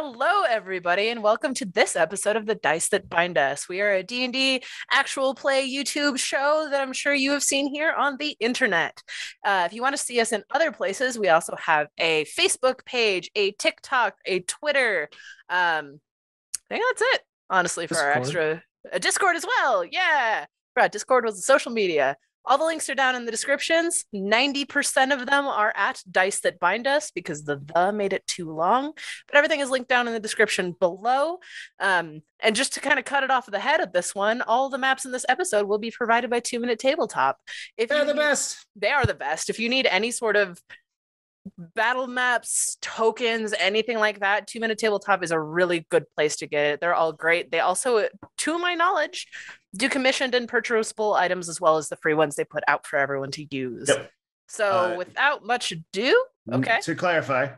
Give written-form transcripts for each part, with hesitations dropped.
Hello, everybody, and welcome to this episode of The Dice That Bind Us. We are a D&D actual play YouTube show that I'm sure you have seen here on the internet. If you want to see us in other places, we also have a Facebook page, a TikTok, a Twitter. I think that's it, honestly, for our extra... A Discord as well, yeah! Right, Discord was the social media. All the links are down in the descriptions. 90% of them are at Dice That Bind Us because the made it too long. But everything is linked down in the description below. And just to kind of cut it off of the head of this one, all the maps in this episode will be provided by 2 Minute Tabletop. They're the best. They are the best. If you need any sort of battle maps, tokens, anything like that, 2 Minute Tabletop is a really good place to get it. They're all great. They also, to my knowledge, do commissioned and purchasable items as well as the free ones they put out for everyone to use. Yep. So without much ado, okay. To clarify,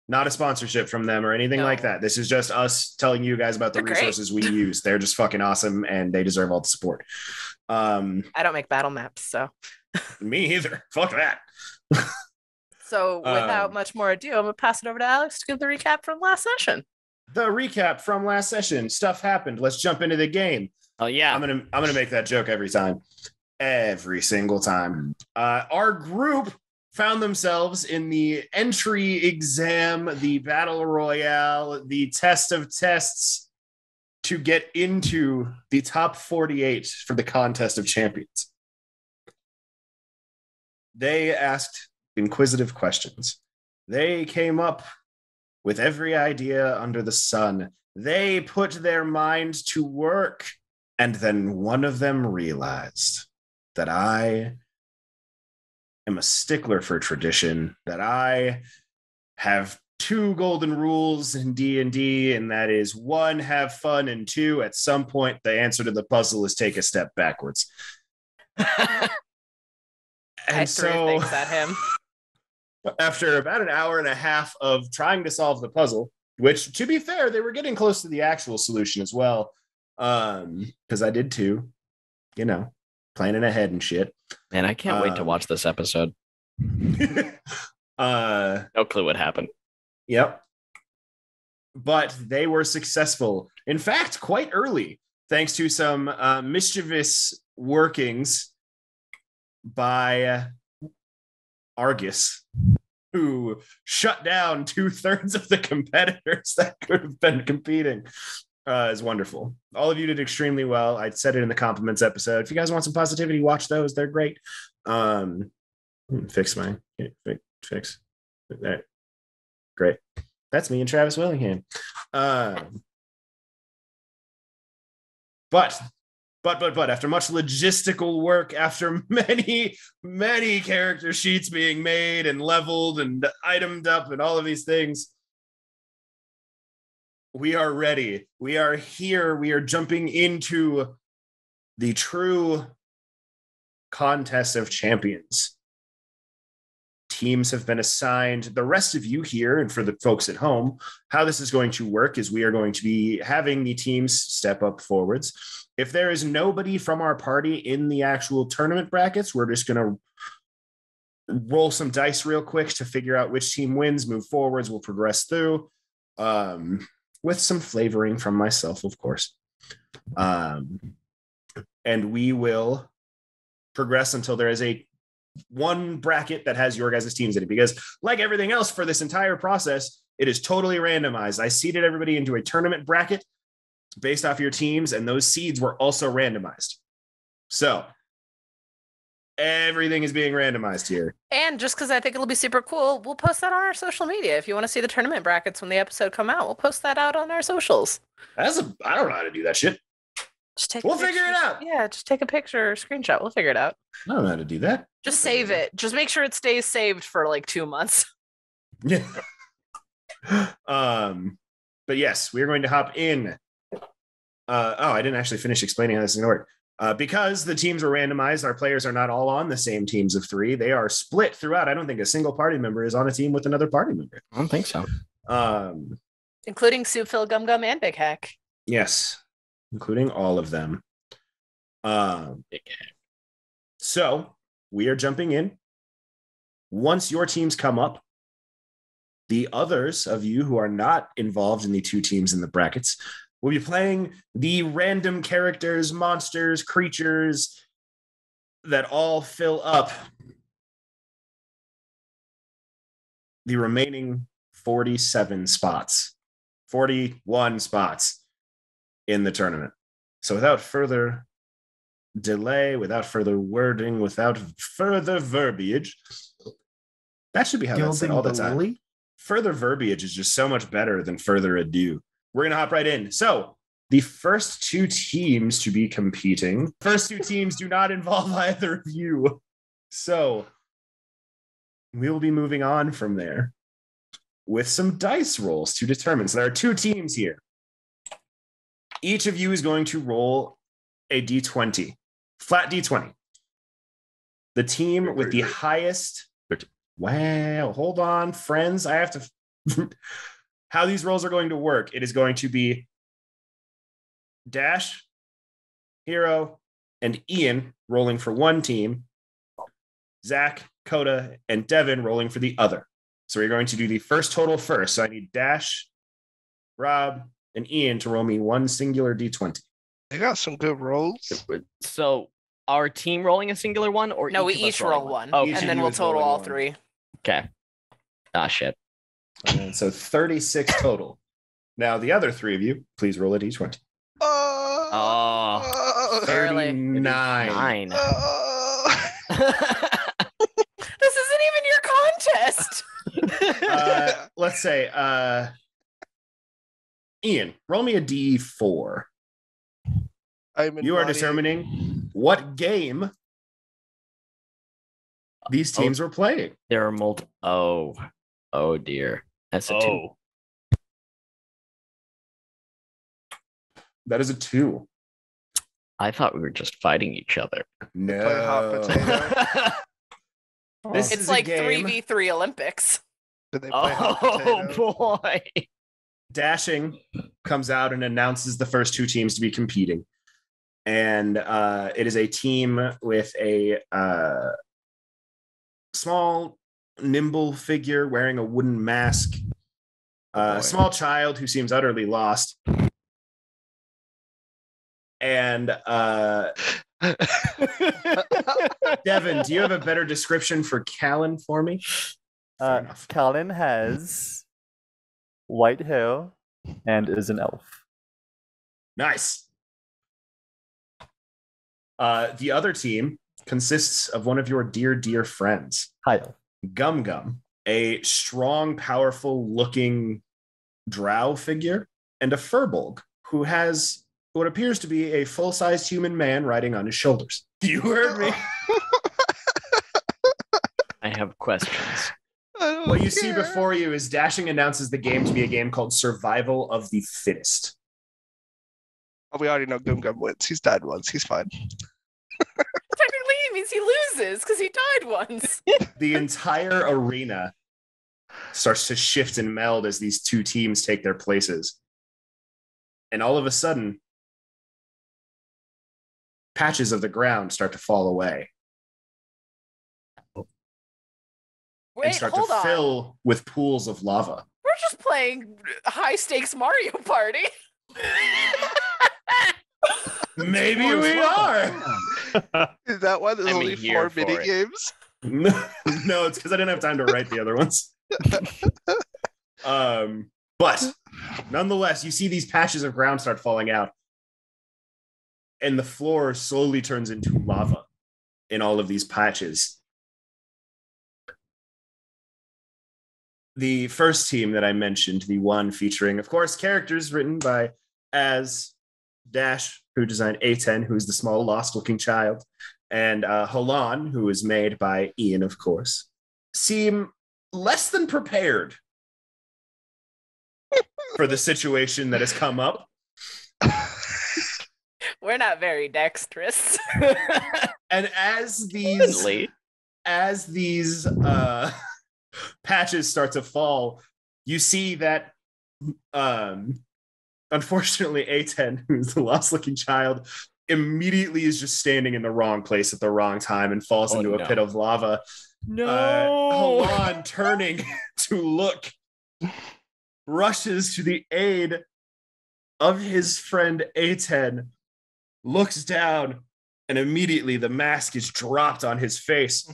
not a sponsorship from them or anything like that. This is just us telling you guys about the resources we use. They're just fucking awesome and they deserve all the support. I don't make battle maps, so. Me either. Fuck that. So without much more ado, I'm going to pass it over to Alex to give the recap from last session. The recap from last session. Stuff happened. Let's jump into the game. Oh yeah. I'm gonna make that joke every single time. Our group found themselves in the entry exam, the battle royale, the test of tests to get into the top 48 for the contest of champions. They asked inquisitive questions. They came up with every idea under the sun. They put their minds to work. And then one of them realized that I am a stickler for tradition, that I have 2 golden rules in D&D, and that is 1, have fun, and 2, at some point, the answer to the puzzle is take a step backwards. I threw things at him. After about an hour and a half of trying to solve the puzzle, which, to be fair, they were getting close to the actual solution as well, because I did too, planning ahead and shit. Man, I can't wait to watch this episode. No clue what happened. Yep. But they were successful. In fact, quite early, thanks to some mischievous workings by Argus, who shut down 2/3 of the competitors that could have been competing. Is wonderful. All of you did extremely well. I said it in the compliments episode. If you guys want some positivity, watch those. They're great. Fix that. Great. That's me and Travis Willingham. But after much logistical work, after many character sheets being made and leveled and itemed up and all of these things, we are ready. We are here. We are jumping into the true contest of champions. Teams have been assigned. The rest of you here, and for the folks at home, how this is going to work is we are going to be having the teams step up forwards. If there is nobody from our party in the actual tournament brackets, we're just going to roll some dice real quick to figure out which team wins, move forwards. We'll progress through. With some flavoring from myself, of course. And we will progress until there is one bracket that has your guys' teams in it. Because like everything else for this entire process, it is totally randomized. I seeded everybody into a tournament bracket based off your teams, and those seeds were also randomized. So everything is being randomized here. And just because I think it'll be super cool, we'll post that on our social media. If you want to see the tournament brackets when the episode come out, we'll post that out on our socials. I don't know how to do that shit. We'll figure it out. Yeah, just take a picture or screenshot. We'll figure it out. I don't know how to do that. Just save it. Just make sure it stays saved for like 2 months. Yeah. But yes, we're going to hop in. I didn't actually finish explaining how this is going to work. Because the teams are randomized, our players are not all on the same teams of 3. They are split throughout. I don't think a single party member is on a team with another party member. I don't think so. Including Soup, Phil, Gum Gum, and Big Hack. Yes, including all of them. So we are jumping in. Once your teams come up, The others of you who are not involved in the two teams in the brackets will be playing the random characters, monsters, creatures that all fill up the remaining 41 spots in the tournament. So without further delay, without further wording, without further verbiage, that should be how that's said all the time. Further verbiage is just so much better than further ado. We're going to hop right in. So the first two teams to be competing, first two teams do not involve either of you. So we will be moving on from there with some dice rolls to determine. So there are two teams here. Each of you is going to roll a d20, flat d20. The team with the highest... Wow, hold on, friends. I have to... How these rolls are going to work, it is going to be Dash, Hero, and Ian rolling for one team, Zach, Coda, and Devin rolling for the other. So we're going to do the first total first. So I need Dash, Rob, and Ian to roll me one singular d20. They got some good rolls. So our team rolling a singular one, or no, we each roll one, okay. and then we'll total all three. Okay. Ah, shit. And so 36 total. Now the other three of you, please roll a d20. Oh, 39. 9. This isn't even your contest. Let's say, Ian, roll me a d4. You are determining what game these teams were playing. There are multiple. Oh dear. That's a 2. That is a 2. I thought we were just fighting each other. No. Play hot potato. It's like 3v3 Olympics. Did they play hot potato? Boy. Dashing comes out and announces the first two teams to be competing. And it is a team with a small, nimble figure wearing a wooden mask. A small child who seems utterly lost. And Devin, do you have a better description for Callan for me? Callan has white hair and is an elf. Nice. The other team consists of one of your dear friends. Hi, elf. Gum Gum, a strong, powerful looking drow figure, and a furbolg who has what appears to be a full-sized human man riding on his shoulders. You heard me. I have questions. What you see before you is Dashing announces the game to be a game called Survival of the Fittest. Oh, we already know Gum Gum wins. He's died once. He's fine. Technically, it means he loses because he died once. The entire arena starts to shift and meld as these two teams take their places. And all of a sudden, patches of the ground start to fall away. Wait, and start hold to on. fill with pools of lava. We're just playing high-stakes Mario Party. Maybe we are. Is that why there's only 4 mini games? No, it's because I didn't have time to write the other ones. But nonetheless, you see these patches of ground start falling out, and the floor slowly turns into lava in all of these patches. The first team that I mentioned, the one featuring, of course, characters written by Dash, who designed A10, who is the small, lost-looking child, and Halan, who is made by Ian, of course, seem less than prepared for the situation that has come up. We're not very dexterous. And as these patches start to fall, you see that unfortunately A10, who's the lost-looking child, immediately is just standing in the wrong place at the wrong time and falls into a pit of lava. No. Halan turning to look rushes to the aid of his friend A10, looks down, and immediately the mask is dropped on his face.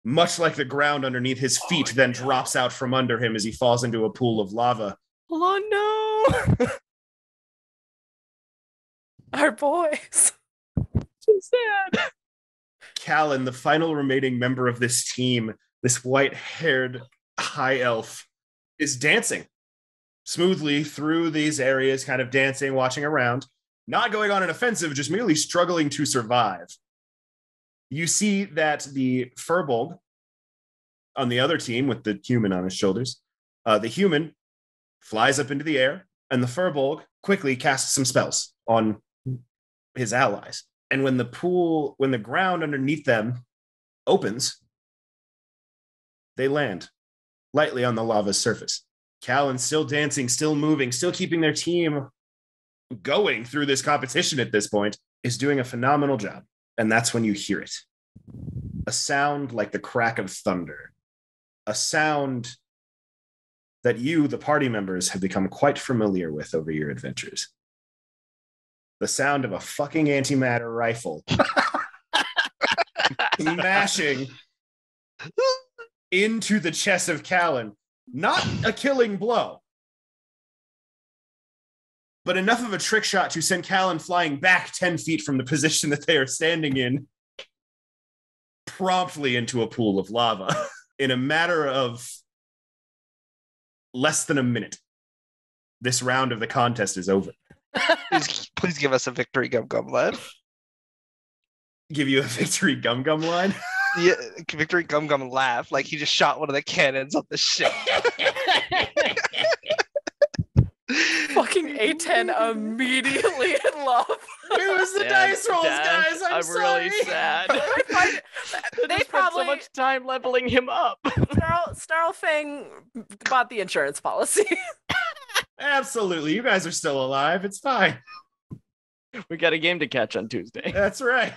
Much like the ground underneath his feet then drops out from under him as he falls into a pool of lava. Oh no! Our boys. So sad. Callan, the final remaining member of this team, this white-haired high elf, is dancing smoothly through these areas, kind of dancing, watching around, not going on an offensive, just merely struggling to survive. You see that the Furbolg on the other team with the human on his shoulders, the human flies up into the air, and the Furbolg quickly casts some spells on his allies. And when the ground underneath them opens, they land lightly on the lava's surface. Callan's still dancing, still moving, still keeping their team going through this competition at this point, is doing a phenomenal job. And that's when you hear it. A sound like the crack of thunder. A sound that you, the party members, have become quite familiar with over your adventures. The sound of a fucking antimatter rifle smashing into the chest of Callan. Not a killing blow, but enough of a trick shot to send Callan flying back 10 feet from the position that they are standing in, promptly into a pool of lava. In a matter of less than a minute, this round of the contest is over. Please give us a victory gum gum line. Give you a victory gum gum line? Yeah, victory gum gum laugh like he just shot one of the cannons on the ship. Fucking A10 immediately in love. It was the dice rolls, guys. I'm sorry. Really sad. They spent probably so much time leveling him up. Snarlfang bought the insurance policy. Absolutely. You guys are still alive. It's fine. We got a game to catch on Tuesday. That's right.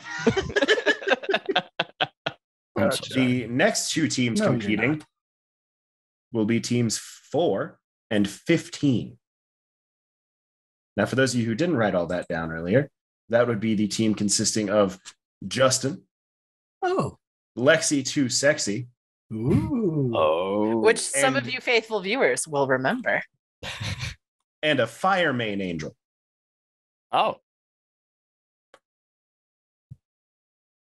The next two teams competing will be teams 4 and 15. Now, for those of you who didn't write all that down earlier, that would be the team consisting of Justin. Oh. Lexi Too Sexy. Ooh. Oh. Which some of you faithful viewers will remember. And a Fire Main Angel. Oh.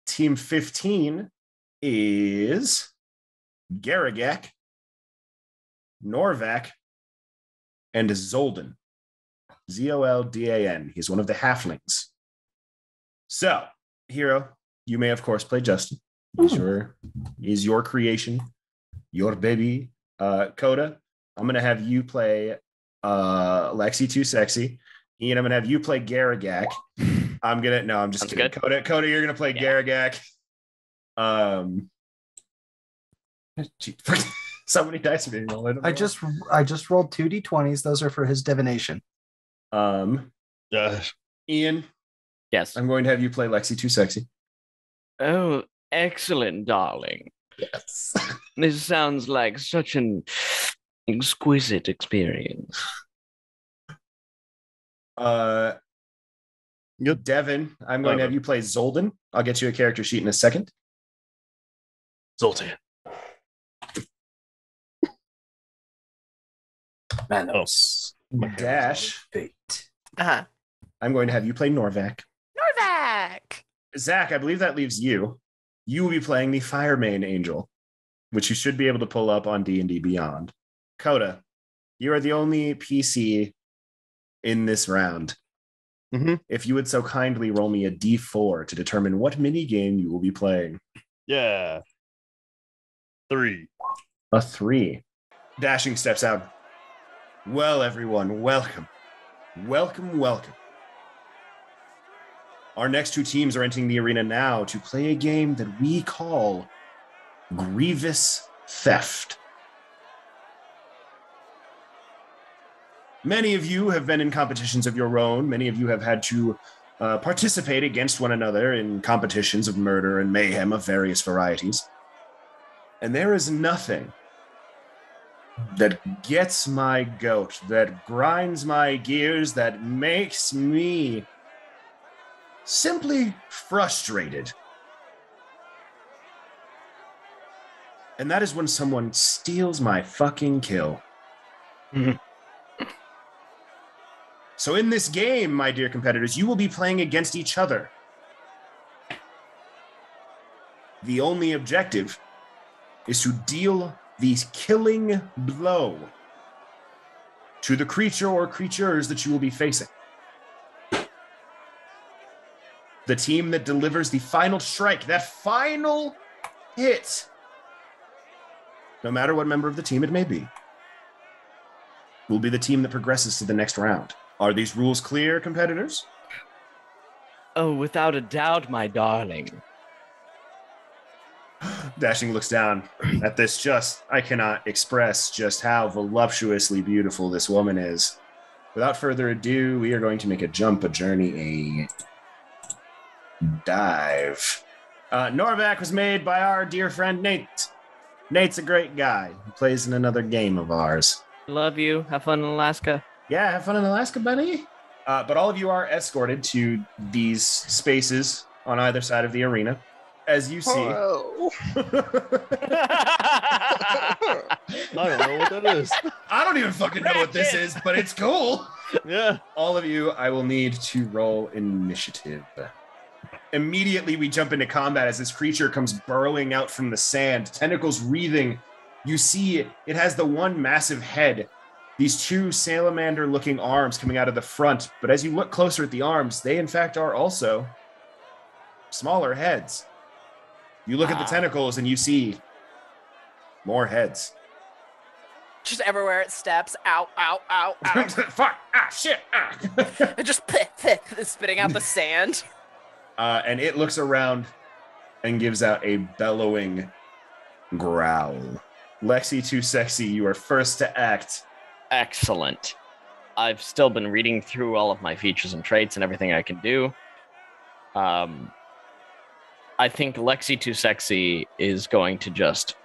Team 15 is Garagak, Norvac, and Zoldan. Zoldan. He's one of the halflings. So, Hero, you may of course play Justin. He's your creation, your baby. Coda, I'm gonna have you play Lexi Too Sexy. Ian, I'm gonna have you play Garagak. I'm just kidding. Good. Coda, you're gonna play Garagak. So many dice are being rolled. I just rolled 2 d20s. Those are for his divination. Ian, Yes. I'm going to have you play Lexi Too Sexy. Oh, excellent, darling. Yes. This sounds like such an exquisite experience. Devin, I'm going to have you play Zoldan. I'll get you a character sheet in a second. Zoltan. Manos. Dash, Fate. Uh-huh. I'm going to have you play Norvac. Norvac! Zach, I believe that leaves you. You will be playing the Fire Main Angel, which you should be able to pull up on D&D Beyond. Coda, you are the only PC in this round. Mm-hmm. If you would so kindly roll me a D4 to determine what mini game you will be playing. Yeah. 3. A 3. Dashing steps out. Well, everyone, welcome. Welcome, welcome. Our next two teams are entering the arena now to play a game that we call Grievous Theft. Many of you have been in competitions of your own. Many of you have had to participate against one another in competitions of murder and mayhem of various varieties. And there is nothing that gets my goat, that grinds my gears, that makes me simply frustrated. And that is when someone steals my fucking kill. So in this game, my dear competitors, you will be playing against each other. The only objective is to deal the killing blow to the creature or creatures that you will be facing. The team that delivers the final strike, that final hit, no matter what member of the team it may be, will be the team that progresses to the next round. Are these rules clear, competitors? Oh, without a doubt, my darling. Dashing looks down at this I cannot express just how voluptuously beautiful this woman is. Without further ado, we are going to make a jump, a journey, a dive. Norvac was made by our dear friend Nate. Nate's a great guy who plays in another game of ours. Love you. Have fun in Alaska. Yeah, have fun in Alaska, buddy. But all of you are escorted to these spaces on either side of the arena. As you see. Oh. I don't know what that is. I don't even fucking know what this is, but it's cool. Yeah. All of you, I will need to roll initiative. Immediately, we jump into combat as this creature comes burrowing out from the sand, tentacles wreathing. You see it has the one massive head, these two salamander-looking arms coming out of the front. But as you look closer at the arms, they in fact are also smaller heads. You look at the tentacles and you see more heads. Just everywhere it steps. Ow, ow, ow, ow. Fuck! Ah, shit! Ah. It just spitting out the sand. And it looks around and gives out a bellowing growl. Lexi Too Sexy, you are first to act. Excellent. I've still been reading through all of my features and traits and everything I can do. I think Lexi Too Sexy is going to just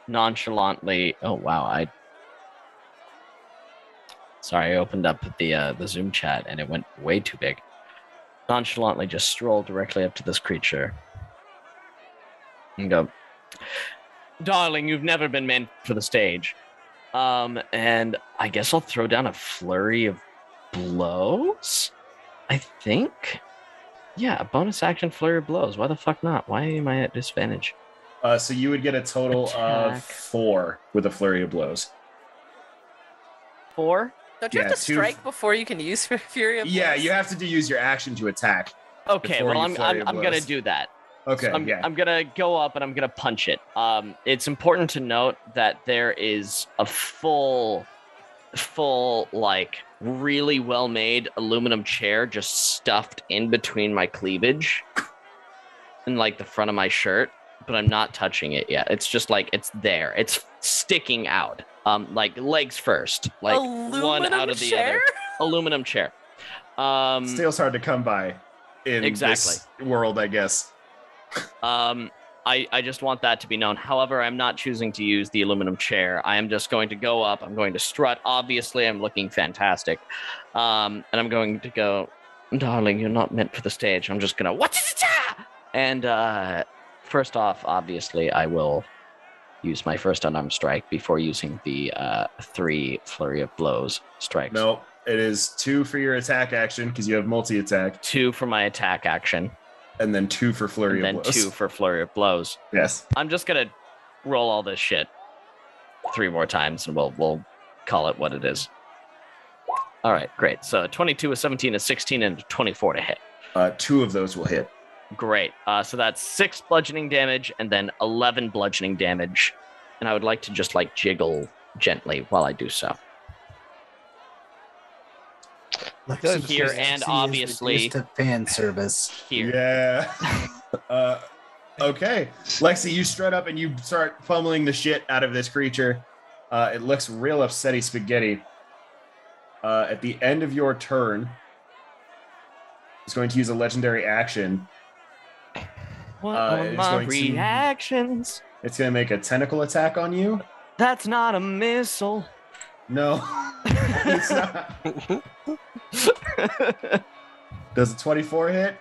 nonchalantly. Oh wow! Sorry, I opened up the Zoom chat and it went way too big. Nonchalantly, just stroll directly up to this creature and go, "Darling, you've never been meant for the stage." And I guess I'll throw down a flurry of blows. I think. Yeah, bonus action flurry of blows. Why the fuck not? Why am I at disadvantage? So you would get a total of 4 with a flurry of blows. 4? Don't you have to strike before you can use Fury of Blows? Yeah, you have to use your action to attack. Okay, well, I'm gonna do that. Okay, so I'm gonna go up and I'm gonna punch it. It's important to note that there is a full, like, really well-made aluminum chair just stuffed in between my cleavage and, like, the front of my shirt, but I'm not touching it yet. It's just, like, it's there. It's sticking out. Like, legs first. Like, one out of the other. Aluminum chair. Steel's hard to come by in this world, I guess. I just want that to be known. However, I'm not choosing to use the aluminum chair. I am just going to go up. I'm going to strut. Obviously, I'm looking fantastic. And I'm going to go, "Darling, you're not meant for the stage." I'm just going to, and first off, obviously, I will use my first unarmed strike before using the 3 flurry of blows strikes. No, it is 2 for your attack action because you have multi-attack. 2 for my attack action. And then 2 for flurry of blows. And then 2 for flurry of blows. Yes. I'm just going to roll all this shit 3 more times, and we'll call it what it is. All right, great. So 22, a 17, a 16, and a 24 to hit. 2 of those will hit. Great. So that's 6 bludgeoning damage and then 11 bludgeoning damage. And I would like to just, like, jiggle gently while I do so. Here and obviously to fan service. Here. Yeah. Okay. Lexi, you strut up and you start pummeling the shit out of this creature. It looks real upsetty spaghetti. At the end of your turn, it's going to use a legendary action. What are my reactions? It's going to make a tentacle attack on you. That's not a missile. No, it's not. Does a 24 hit?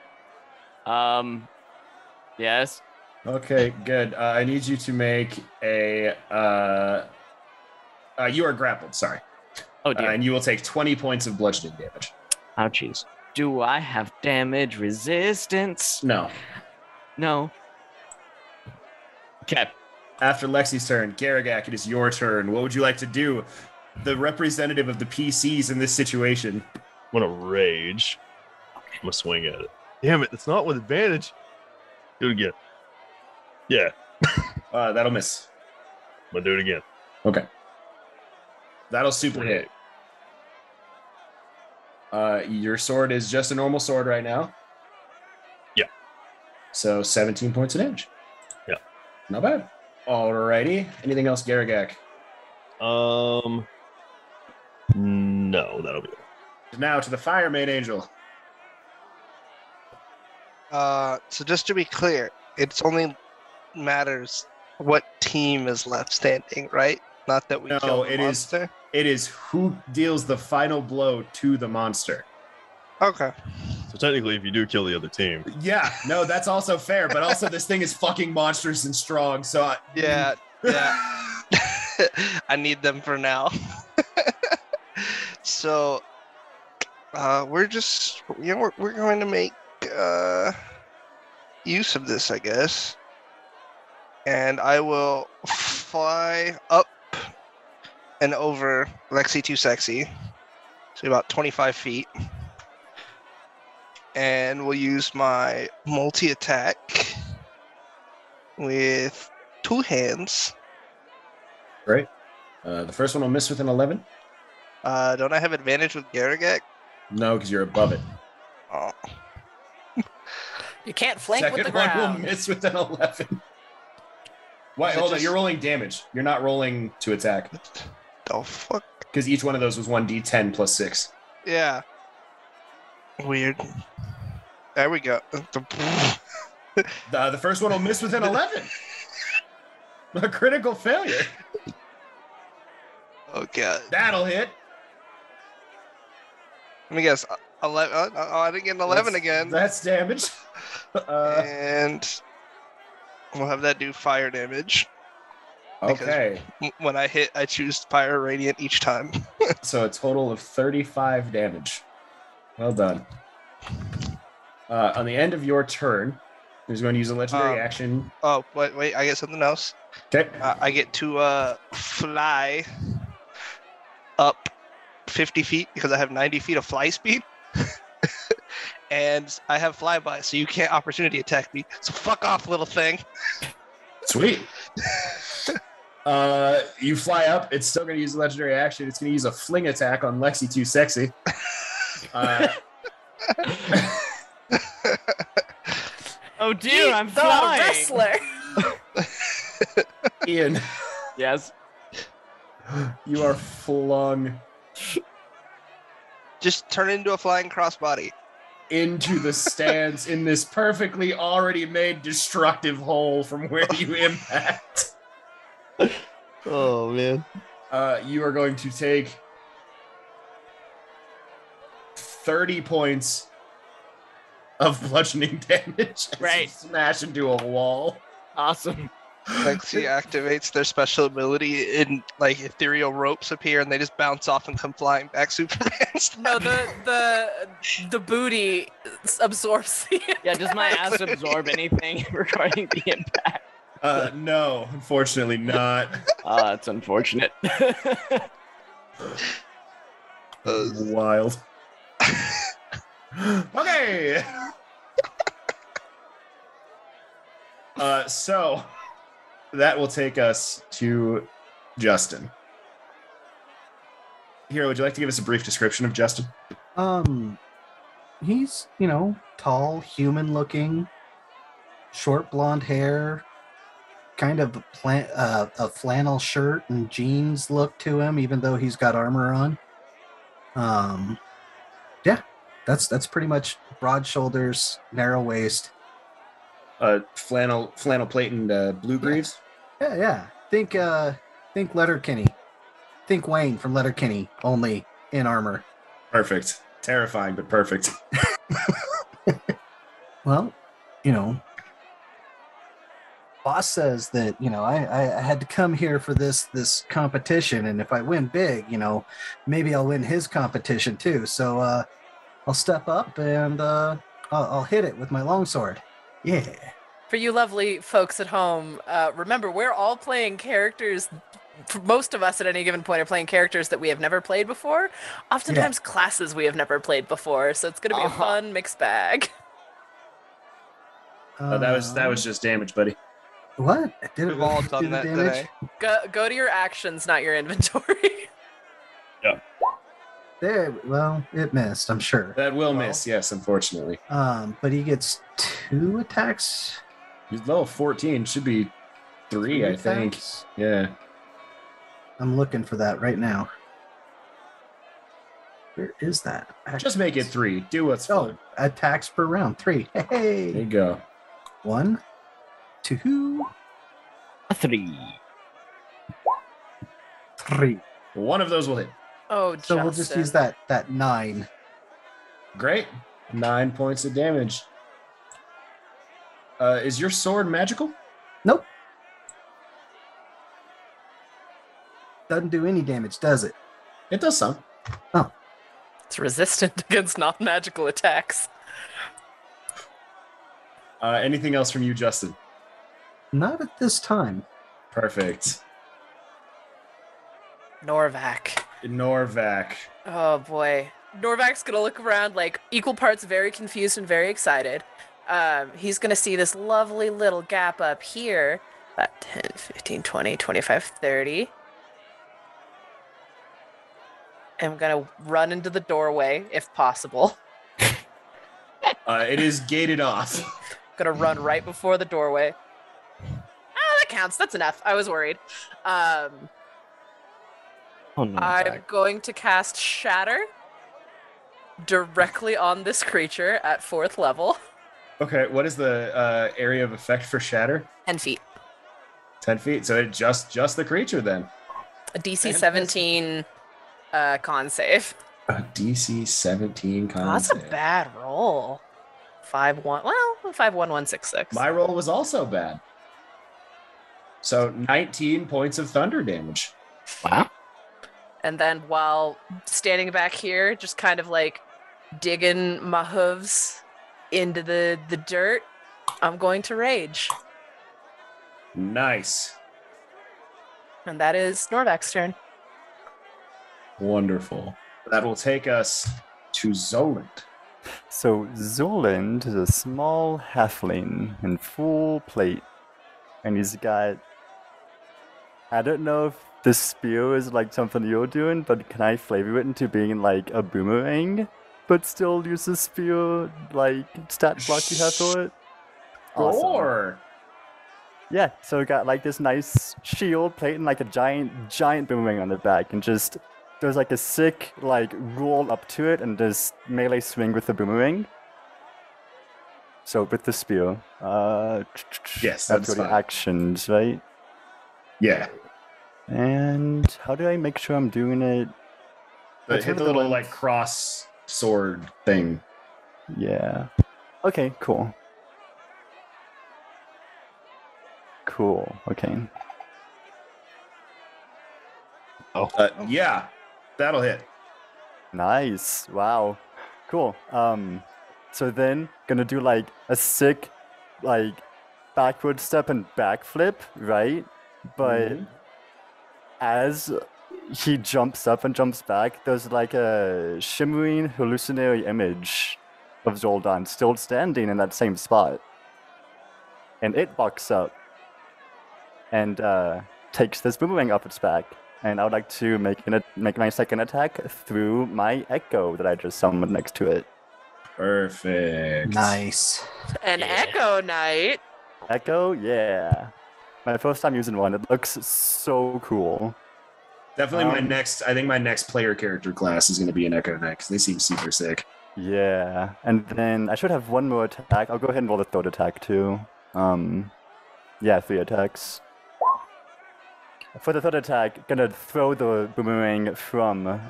Yes. Okay, good. I need you to make a. You are grappled. Sorry. Oh dear. And you will take 20 points of bludgeoning damage. Ouchies. Do I have damage resistance? No. No. Okay. After Lexi's turn, Garagak, it is your turn. What would you like to do? The representative of the PCs in this situation. I'm gonna rage. I'm gonna swing at it. Damn it! It's not with advantage. Do it again. Yeah, That'll miss. I'm gonna do it again. Okay. That'll super hit. Your sword is just a normal sword right now. Yeah. So 17 points of damage. Yeah. Not bad. Alrighty. Anything else, Garagak? No, that'll be it. Now to the Fire Main Angel. So just to be clear, it's only matters what team is left standing, right? Not that we No, kill the it is- monster. It is who deals the final blow to the monster. Okay. So technically, if you do kill the other team, Yeah, no, that's also fair, but also this thing is fucking monstrous and strong, so Yeah. I need them for now. So we're just we're going to make use of this, I guess. And I will fly up and over Lexi Too Sexy. So about 25 feet. And we'll use my multi-attack with 2 hands. Great. The first one will miss with an 11. Don't I have advantage with Garagak? No, because you're above it. Oh. You can't flank Second with the one will ground. miss with an 11. Wait, Is it hold on. just- You're rolling damage. You're not rolling to attack. The fuck? Because each one of those was 1d10 plus 6. Yeah. Weird. There we go. The first one will miss with an 11. A critical failure. Oh god. That'll hit. Let me guess. 11. Oh, I didn't get an 11 again. That's damage. And we'll have that do fire damage. Okay. When I hit, I choose fire radiant each time. So a total of 35 damage. Well done. On the end of your turn, he's going to use a legendary action. Oh, wait, I get something else. Okay. I get to fly up 50 feet because I have 90 feet of fly speed. And I have flyby, so you can't opportunity attack me. So fuck off, little thing. Sweet. You fly up. It's still going to use a legendary action. It's going to use a fling attack on Lexi Too Sexy. Oh dear, I'm The flying. wrestler. Ian, Yes. you are flung Just turn into a flying crossbody. into the stands in this perfectly already made destructive hole from where you impact. oh man, You are going to take 30 points of bludgeoning damage as Right. you smash into a wall. Awesome. Lexi activates their special ability, and like ethereal ropes appear, and they just bounce off and come flying back, Superman style. No, the booty absorbs the Yeah, does my ass absorb anything regarding the impact? No, unfortunately not. That's unfortunate. Wild. Okay. So that will take us to Justin. Hero, would you like to give us a brief description of Justin? He's, tall, human looking, short blonde hair, kind of a flannel shirt and jeans look to him, even though he's got armor on. Yeah, that's pretty much broad shoulders, narrow waist. Flannel plate and blue greaves. Yeah. Think Think Letterkenny. Think Wayne from Letterkenny, only in armor. Perfect. Terrifying, but perfect. Well, boss says that, I had to come here for this competition, and if I win big, maybe I'll win his competition too. So I'll step up and I'll hit it with my longsword. Yeah. For you lovely folks at home, remember, we're all playing characters. For most of us at any given point are playing characters that we have never played before. Oftentimes classes we have never played before. So it's going to be a fun mixed bag. That was just damage, buddy. What? Did We've all done that today. Go to your actions, not your inventory. Yeah. There, well, it missed, I'm sure. That will miss, yes, unfortunately. But he gets 2 attacks. He's level 14. Should be 3, I think. Attacks? Yeah. I'm looking for that right now. Where is that? Just make it 3. Do what's fun. Attacks per round. 3. Hey. There you go. 1, 2, 3. 3. One of those will hit. Oh, So we'll just use that 9. Great. 9 points of damage. Is your sword magical? Nope. Doesn't do any damage, does it? It does some. Oh. It's resistant against non-magical attacks. Anything else from you, Justin? Not at this time. Perfect. Norvac. Oh boy. Norvac's gonna look around like equal parts very confused and very excited. He's gonna see this lovely little gap up here. About 10, 15, 20, 25, 30. I'm gonna run into the doorway if possible. It is gated off. Gonna run right before the doorway. That counts. That's enough. I was worried. Oh, no, I'm going to cast Shatter directly on this creature at 4th level. Okay, what is the area of effect for Shatter? 10 feet. 10 feet. So it just the creature then. A DC 17 con save. A DC 17 con That's save. a bad roll. 5-1. Well, 5-1-1-6-6. My roll was also bad. So 19 points of thunder damage. Wow. And then while standing back here, just kind of like digging my hooves into the dirt, I'm going to rage. Nice. And that is Norvac's turn. Wonderful. That will take us to Zoland. So Zoland is a small halfling in full plate, and he's got. I don't know if this spear is like something you're doing, but can I flavor it into being like a boomerang, but still use the spear like stat block you have for it? Awesome. Sure. Yeah, so we got like this nice shield plate and like a giant boomerang on the back, and just there's like a sick like roll up to it and just melee swing with the boomerang. So with the spear, Yes, that's that's the fine. actions, right? Yeah. And how do I make sure I'm doing it? But hit the little like cross sword thing. Yeah. Okay, cool. Cool, okay. Yeah, that'll hit. Nice. Wow. Cool. So then gonna do like a sick like backward step and backflip, right? But as he jumps up and jumps back, there's like a shimmering hallucinatory image of Zoldan still standing in that same spot. And it bucks up and takes this boomerang off its back. And I would like to make my second attack through my echo that I just summoned next to it. Perfect. Nice. An Echo Knight. Echo, yeah. My first time using one. It looks so cool. Definitely I think my next player character class is going to be an Echo Knight because they seem super sick. Yeah, and then I should have one more attack. I'll go ahead and roll the third attack too. Yeah, 3 attacks. for the third attack, gonna throw the boomerang from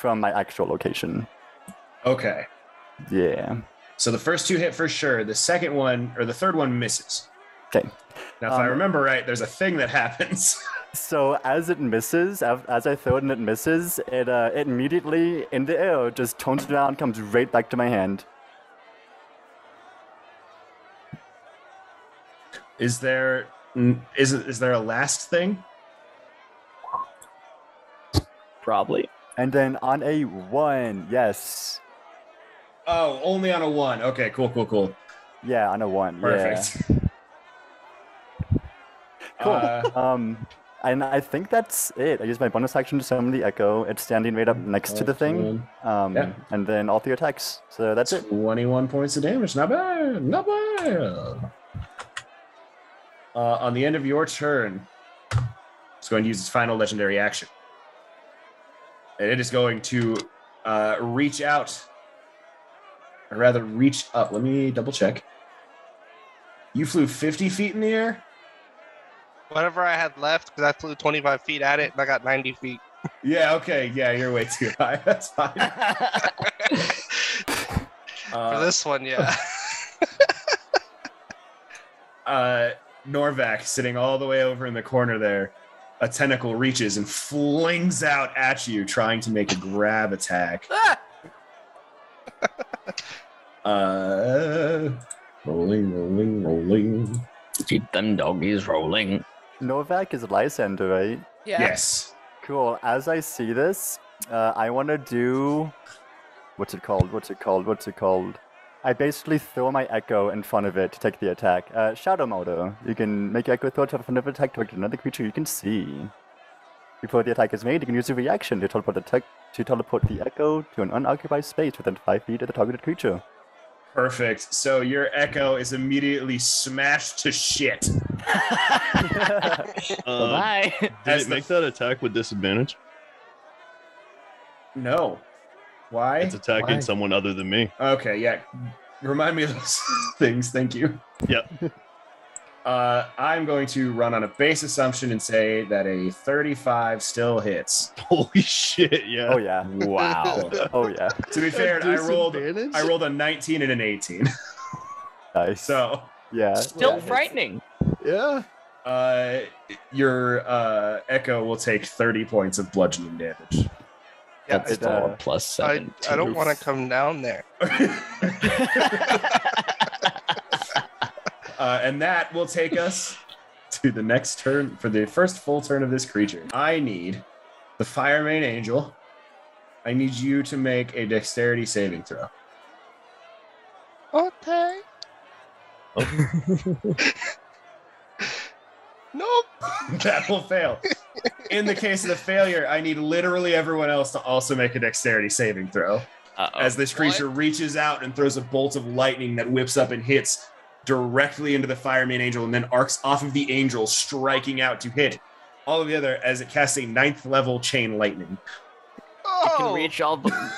my actual location. Okay. Yeah. So the first 2 hit for sure. The second one, or the third one, misses. Okay. Now, if I remember right, there's a thing that happens. So as it misses, as I throw it and it misses, it immediately in the air just turns around, comes right back to my hand. Is there a last thing? Probably. And then on a 1, yes. Oh, only on a 1. Okay, cool. Yeah, on a 1. Perfect. Yeah. Cool. And I think that's it. I use my bonus action to summon the Echo. It's standing right up next to the thing. Yeah. And then all 3 attacks. So that's it. 21 points of damage. Not bad. On the end of your turn, it's going to use its final legendary action. And it is going to reach out, or rather reach up. Let me double check. You flew 50 feet in the air? Whatever I had left, because I flew 25 feet at it, and I got 90 feet. Yeah, okay. Yeah, you're way too high. That's fine. For this one, yeah. Norvac, sitting all the way over in the corner there, a tentacle reaches and flings out at you, trying to make a grab attack. Rolling. Keep them doggies rolling. Novak is Lysander, right? Yeah. Yes. Cool. As I see this, I want to do... What's it called? I basically throw my Echo in front of it to take the attack. Shadow Motor. You can make your Echo throw to front of attack to another creature you can see. Before the attack is made, you can use a reaction to teleport the Echo to an unoccupied space within 5 feet of the targeted creature. Perfect. So your Echo is immediately smashed to shit. Bye. Did it make that attack with disadvantage? No. Why? It's attacking Why? someone other than me. Okay, yeah. Remind me of those things. Thank you. Yep. I'm going to run on a base assumption and say that a 35 still hits. Holy shit, yeah. Oh yeah. Wow. Oh yeah. To be fair, I rolled a 19 and an 18. Nice. So, yeah. Still yeah. frightening. Yeah. your Echo will take 30 points of bludgeoning damage. Yeah, That's it, 4 plus 7. I don't want to come down there. And that will take us to the next turn for the first full turn of this creature. I need the Firemane Angel. I need you to make a dexterity saving throw. Okay. Nope. That will fail. In the case of the failure, I need literally everyone else to also make a dexterity saving throw. Uh-oh. As this creature reaches out and throws a bolt of lightning that whips up and hits directly into the Firemane Angel and then arcs off of the angel, striking out to hit all of the other as it casts a 9th level chain lightning. You can reach all the...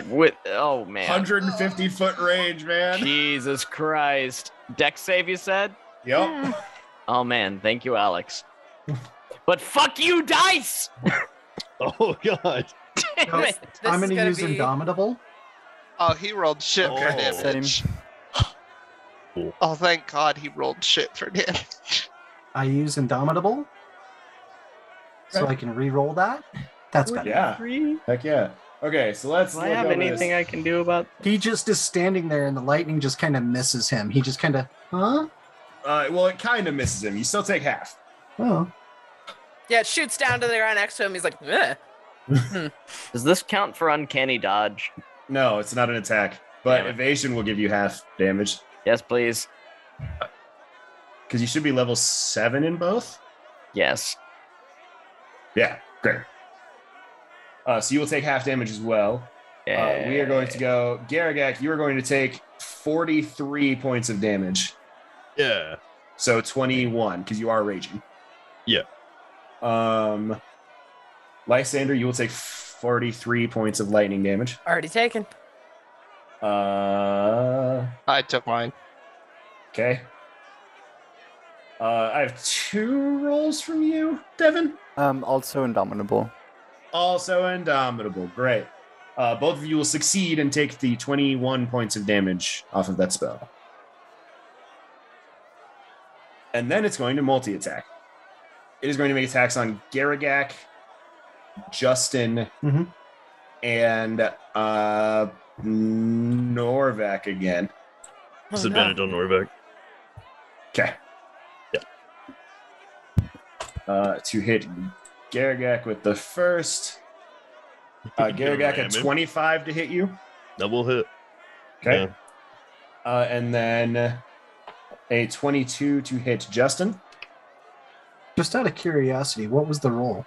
with... Oh, man. 150 foot range, man. Jesus Christ. Dex save, you said? Yep. Oh, man. Thank you, Alex. But fuck you, dice! Oh, God. Damn it. I'm is going to gonna use be- Indomitable. Oh, he rolled shit for Okay. damage. Cool. Oh, thank God he rolled shit for damage. I use Indomitable. So I can re-roll that. That's better. Yeah. Heck yeah. Okay, so let's Do I look have over anything this. I can do about... He just is standing there and the lightning just kind of misses him. He just kind of, huh? Well, it kind of misses him. You still take half. Oh. Yeah, it shoots down to the ground next to him. He's like, ugh. Does this count for uncanny dodge? No, it's not an attack, but Damn it. evasion will give you half damage Yes, please. because you should be level 7 in both. Yes. Yeah, great. So you will take half damage as well. We are going to go, Garagak, you are going to take 43 points of damage. Yeah. So 21, because you are raging. Yeah. Lysander, you will take 43 points of lightning damage. Already taken. I took mine. Okay. I have 2 rolls from you, Devin. Also indomitable. Also indomitable. Great. Both of you will succeed and take the 21 points of damage off of that spell. And then it's going to multi-attack. It is going to make attacks on Garagak, Justin, and Norvac again. Disadvantage on Norvek. Okay. Yeah. To hit Garagak with the first. Garagak at 25 to hit you. That will hit. Okay. Yeah. And then a 22 to hit Justin. Just out of curiosity, what was the roll?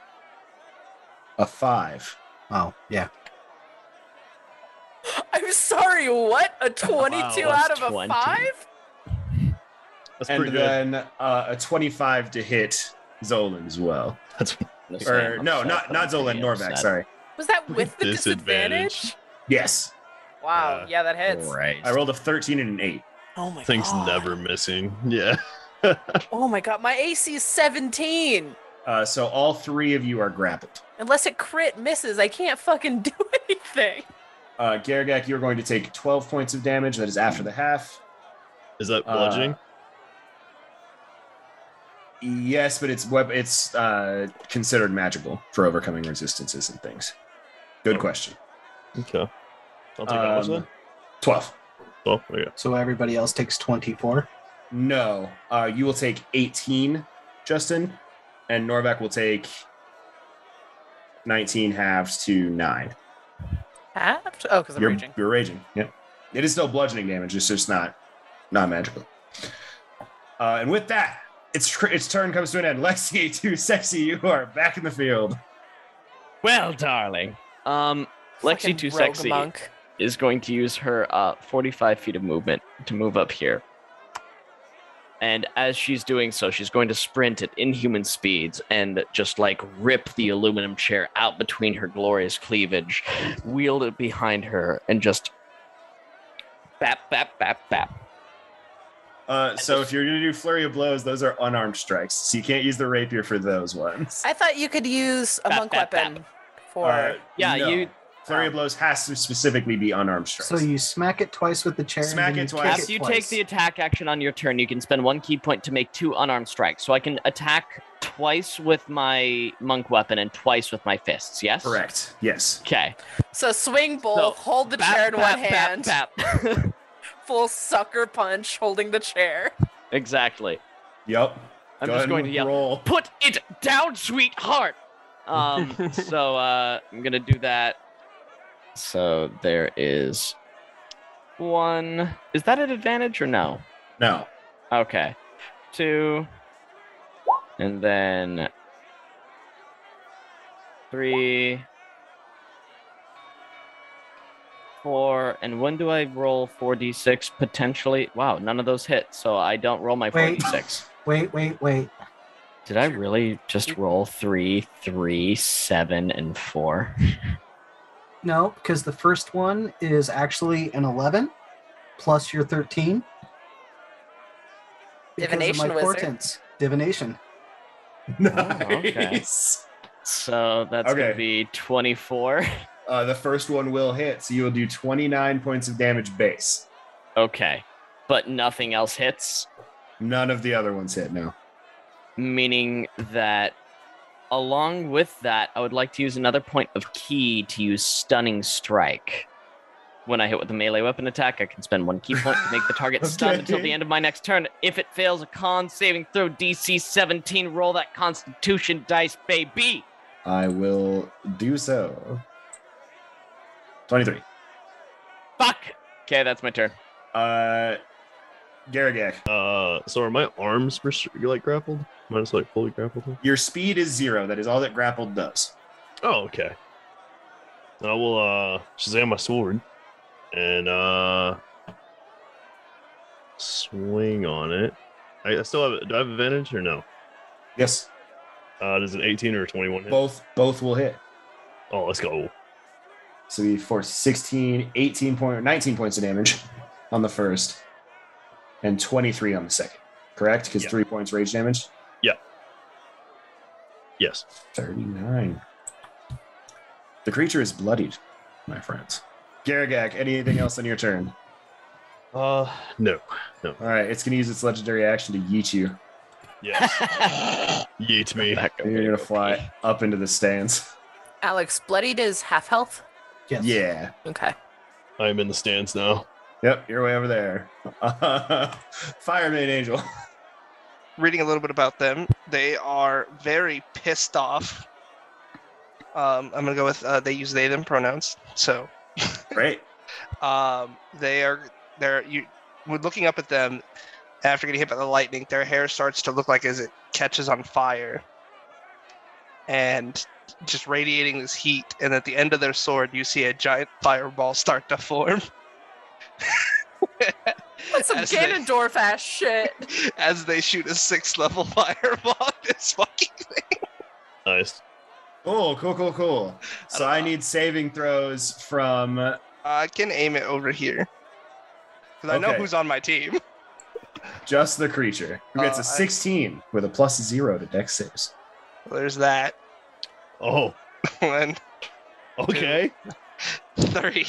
A 5. Oh, yeah. I'm sorry, what? A 22 Wow, out of that's a 20. 5? That's And pretty good. then a 25 to hit Zolan as well. That's Or no, not Zolan, Norvac, sorry. Was that with the Disadvantage. disadvantage? Yes. Wow, yeah, that hits. Right. I rolled a 13 and an 8. Oh my thing's god. never missing. Yeah. Oh my god, my AC is 17. So all 3 of you are grappled. Unless it crit misses, I can't fucking do anything. Garagak, you're going to take 12 points of damage. That is after the half. Is that bludgeoning? Yes, but it's considered magical for overcoming resistances and things. Good question. Okay. I'll take how much then? 12. Oh, yeah. So everybody else takes 24. No, you will take 18, Justin, and Norvac will take 19 halves to 9. Halved? Oh, because I'm raging. You're raging. Yeah, it is still bludgeoning damage. It's just not magical. And with that, its turn comes to an end. Lexi, too sexy. You are back in the field. Well, darling. Lexi Fucking Too rogue Sexy monk. is going to use her 45 feet of movement to move up here. And as she's doing so, she's going to sprint at inhuman speeds and just like rip the aluminum chair out between her glorious cleavage, wield it behind her, and just bap, bap, bap, bap. So if you're going to do flurry of blows, those are unarmed strikes. So you can't use the rapier for those ones. I thought you could use a Bap, monk bap, weapon for. Yeah, no. you- Flurry of blows has to specifically be unarmed strikes. So you smack it twice with the chair. Smack and then it you twice. kick After it you twice. take the attack action on your turn, you can spend 1 key point to make 2 unarmed strikes. So I can attack twice with my monk weapon and twice with my fists, yes? Correct. Yes. Okay. So swing both, So, hold the Bap, chair in bap, one bap, hand, bap. full sucker punch holding the chair. Exactly. Yep. I'm Go just ahead going to and yell, roll. put it down, sweetheart! So I'm going to do that. So there is 1. Is that an advantage or no? No. Okay. 2. And then 3. 4. And when do I roll 4d6 potentially? Wow, none of those hit. So I don't roll my Wait. 4d6. Wait. Did I really just roll 3, 3, 7, and 4? No, because the first one is actually an 11 plus your 13. Because of Divination my wizard. portents. Divination. okay. Nice. So that's going Okay. to be 24. The first one will hit, so you will do 29 points of damage base. Okay. But nothing else hits, None of the other ones hit, no. meaning that along with that, I would like to use another point of key to use Stunning Strike. When I hit with a melee weapon attack, I can spend 1 key point to make the target stunned until the end of my next turn. If it fails a con saving throw DC 17, roll that Constitution dice, baby. I will do so. 23. Fuck. Okay, that's my turn. Garagak, So are my arms like grappled? Am I just like fully grappled? your speed is 0. That is all that grappled does. Oh, okay. I will Shazam my sword and swing on it. I still have. Do I have advantage or no? Yes. Does an 18 or a 21 hit? Both will hit. Oh, let's go. So we force 16, 19 points of damage on the first, and 23 on the second. correct? Because Yeah. 3 points rage damage. Yes. 39. The creature is bloodied, my friends. Garagak, anything else on your turn? No. All right, it's going to use its legendary action to yeet you. Yes. Yeet me. You're going to fly up into the stands. Alex, bloodied is half health. Yes. Yeah. Okay. I'm in the stands now. Yep, you're way over there. Fireman Angel. Reading a little bit about them, they are very pissed off. I'm gonna go with they use they them pronouns. So Great. they're when looking up at them after getting hit by the lightning, their hair starts to look like as it catches on fire and just radiating this heat. And at the end of their sword, you see a giant fireball start to form. That's some As they- Ganondorf ass shit. as they shoot a 6th level fireball at this fucking thing. Nice. Cool. So I need saving throws from... I can aim it over here. Because I know Okay. who's on my team. just the creature, who gets a 16 with a +0 to dex saves. There's that. Oh, One, okay. 3.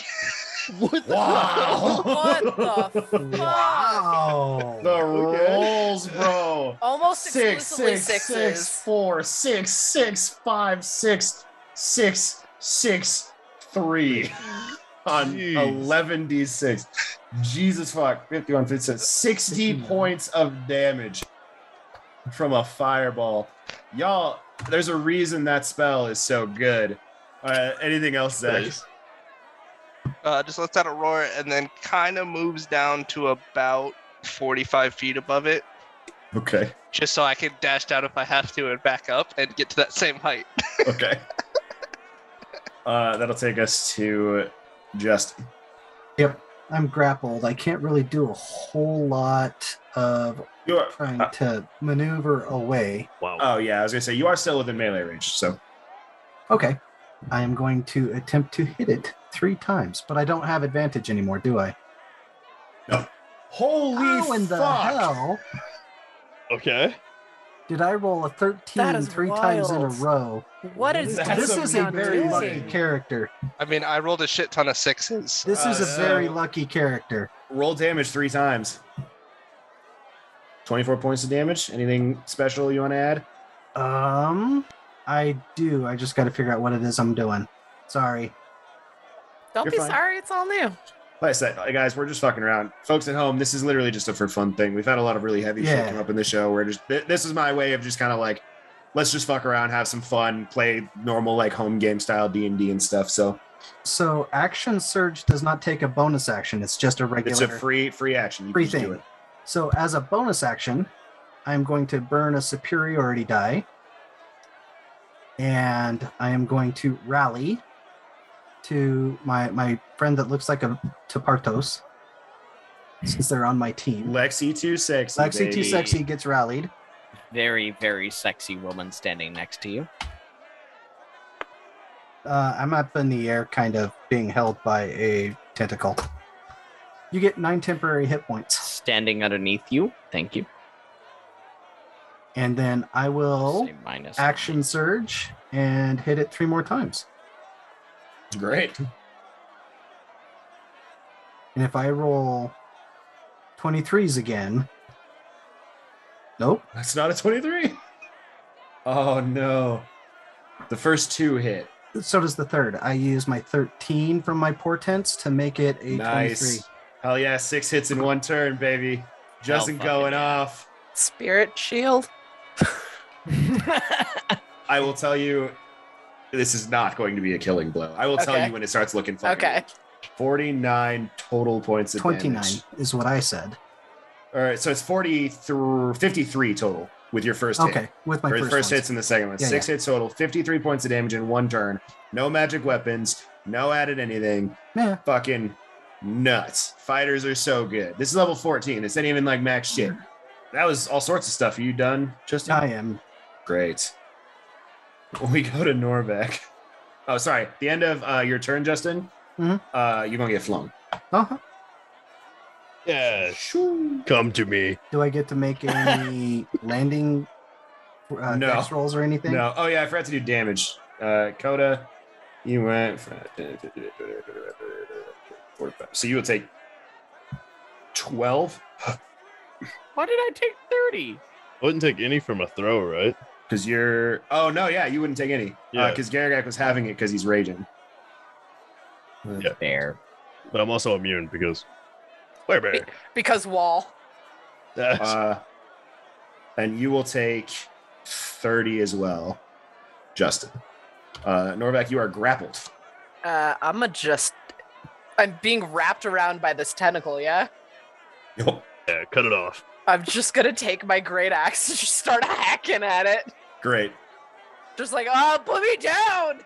What the Wow. What the fuck? Wow. The rolls, bro. Almost 6, exclusively 6, 6, sixes. 4, 6, 6, 5, 6, 6, 6, 3 on Jeez. 11d6. Jesus fuck. 51, 56, 60 points of damage from a fireball. Y'all, there's a reason that spell is so good. Anything else, Zach? Nice. Just lets out a roar and then kind of moves down to about 45 feet above it. Okay. Just so I can dash down if I have to and back up and get to that same height. Okay. That'll take us to Justin. Yep. I'm grappled. I can't really do a whole lot of You are. trying to maneuver away. Wow. Oh yeah, I was gonna say you are still within melee range. So Okay. I am going to attempt to hit it 3 times, but I don't have advantage anymore, do I? holy How in the fuck! hell Okay. did I roll a 13 That is 3 times in a wild. row? What is That's This is a Dion very doing? lucky character. I mean, I rolled a shit ton of 6s. This is a so- very lucky character. Roll damage 3 times. 24 points of damage. Anything special you want to add? I do. I just got to figure out what it is I'm doing. Sorry. Don't You're be fine. sorry, it's all new. Like I said, guys, we're just fucking around. Folks at home, this is literally just a for fun thing. We've had a lot of really heavy shit Yeah. come up in the show. Where just this is my way of just kind of like, let's just fuck around, have some fun, play normal like home game style D&D and stuff. So So action surge does not take a bonus action. It's just a regular. it's a free action. You Free can just do thing. it. So as a bonus action, I'm going to burn a superiority die. And I am going to rally to my friend that looks like a Tepartos, since they're on my team. Lexi too sexy. Lexi baby. Too Sexy gets rallied. Very, very sexy woman standing next to you. I'm up in the air, kind of being held by a tentacle. You get 9 temporary hit points. Standing underneath you. Thank you. And then I will Say minus action surge and hit it 3 more times. Great. And if I roll 23s again, nope. That's not a 23. Oh no. The first 2 hit. So does the third. I use my 13 from my portents to make it a 23. Nice. Hell yeah, 6 hits in 1 turn, baby. Justin fucking going yeah. off. Spirit shield. I will tell you, this is not going to be a killing blow. I will tell Okay. you when it starts looking fucking Okay. 49 total points of 29 damage. is what I said. All right, so it's 53 total with your first hit. Okay, with my Or the first, first ones. hits and the second one. Yeah, 6 hits total, 53 points of damage in 1 turn. No magic weapons, no added anything. Yeah. Fucking nuts. Fighters are so good. This is level 14. This ain't even like max shit. That was all sorts of stuff. Are you done, Justin? I am. Great. We go to Norbeck. Oh, sorry. The end of your turn, Justin. Mhm. You're gonna get flown. Uh-huh. Yeah. Come to me. Do I get to make any landing No. dex rolls or anything? No. Oh yeah, I forgot to do damage. Coda, you went for 45. So you will take 12 Why did I take 30? I wouldn't take any from a throw, right? because you're. Oh no, yeah, you wouldn't take any. Yeah. Because Garagak was having it because he's raging. Yeah. There. But I'm also immune because bear. Because wall. That's And you will take 30 as well, Justin. Norvac, you are grappled. I'm being wrapped around by this tentacle, yeah? Yup. yeah, cut it off. I'm just gonna take my great axe and just start hacking at it. Great. Just like, oh, put me down!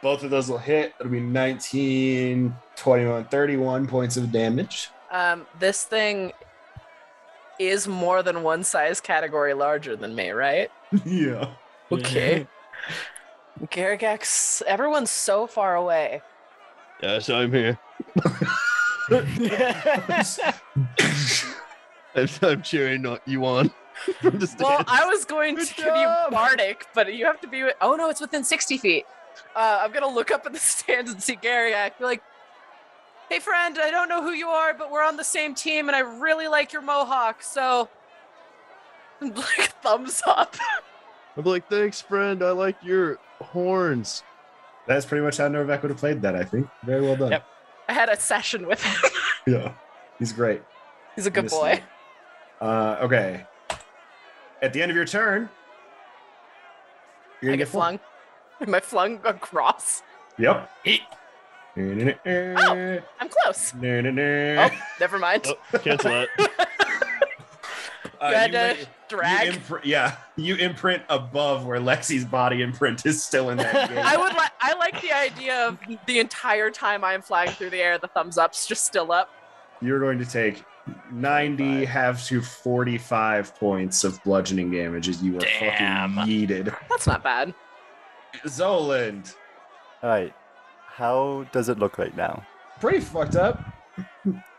Both of those will hit. It'll be 19, 21, 31 points of damage. This thing is more than one size category larger than me, right? Yeah. Okay. Garagax, everyone's so far away. Yes, I'm here. I'm cheering you on from the stands. Well, I was going to Good give you job. Bardic, but you have to be. Oh no, it's within 60 feet. I'm gonna look up at the stands and see Garagax. Be like, hey friend, I don't know who you are, but we're on the same team, and I really like your mohawk. So, like, thumbs up. I'm like, thanks, friend. I like your horns. That's pretty much how Norvac would have played that, I think. Very well done. Yep. I had a session with him. Yeah. He's great. He's a good Honestly. boy. Okay. At the end of your turn, you're I gonna get flung. Am I flung across? Yep. Oh, I'm close. Oh, never mind. Oh, cancel that. You had to drag. You imprint above where Lexi's body imprint is still in that game. I like the idea of the entire time I'm flying through the air, the thumbs up's just still up. You're going to take 90 half to 45 points of bludgeoning damage as you are Damn. fucking yeeted. That's not bad. Zoland. All right. How does it look right now? Pretty fucked up.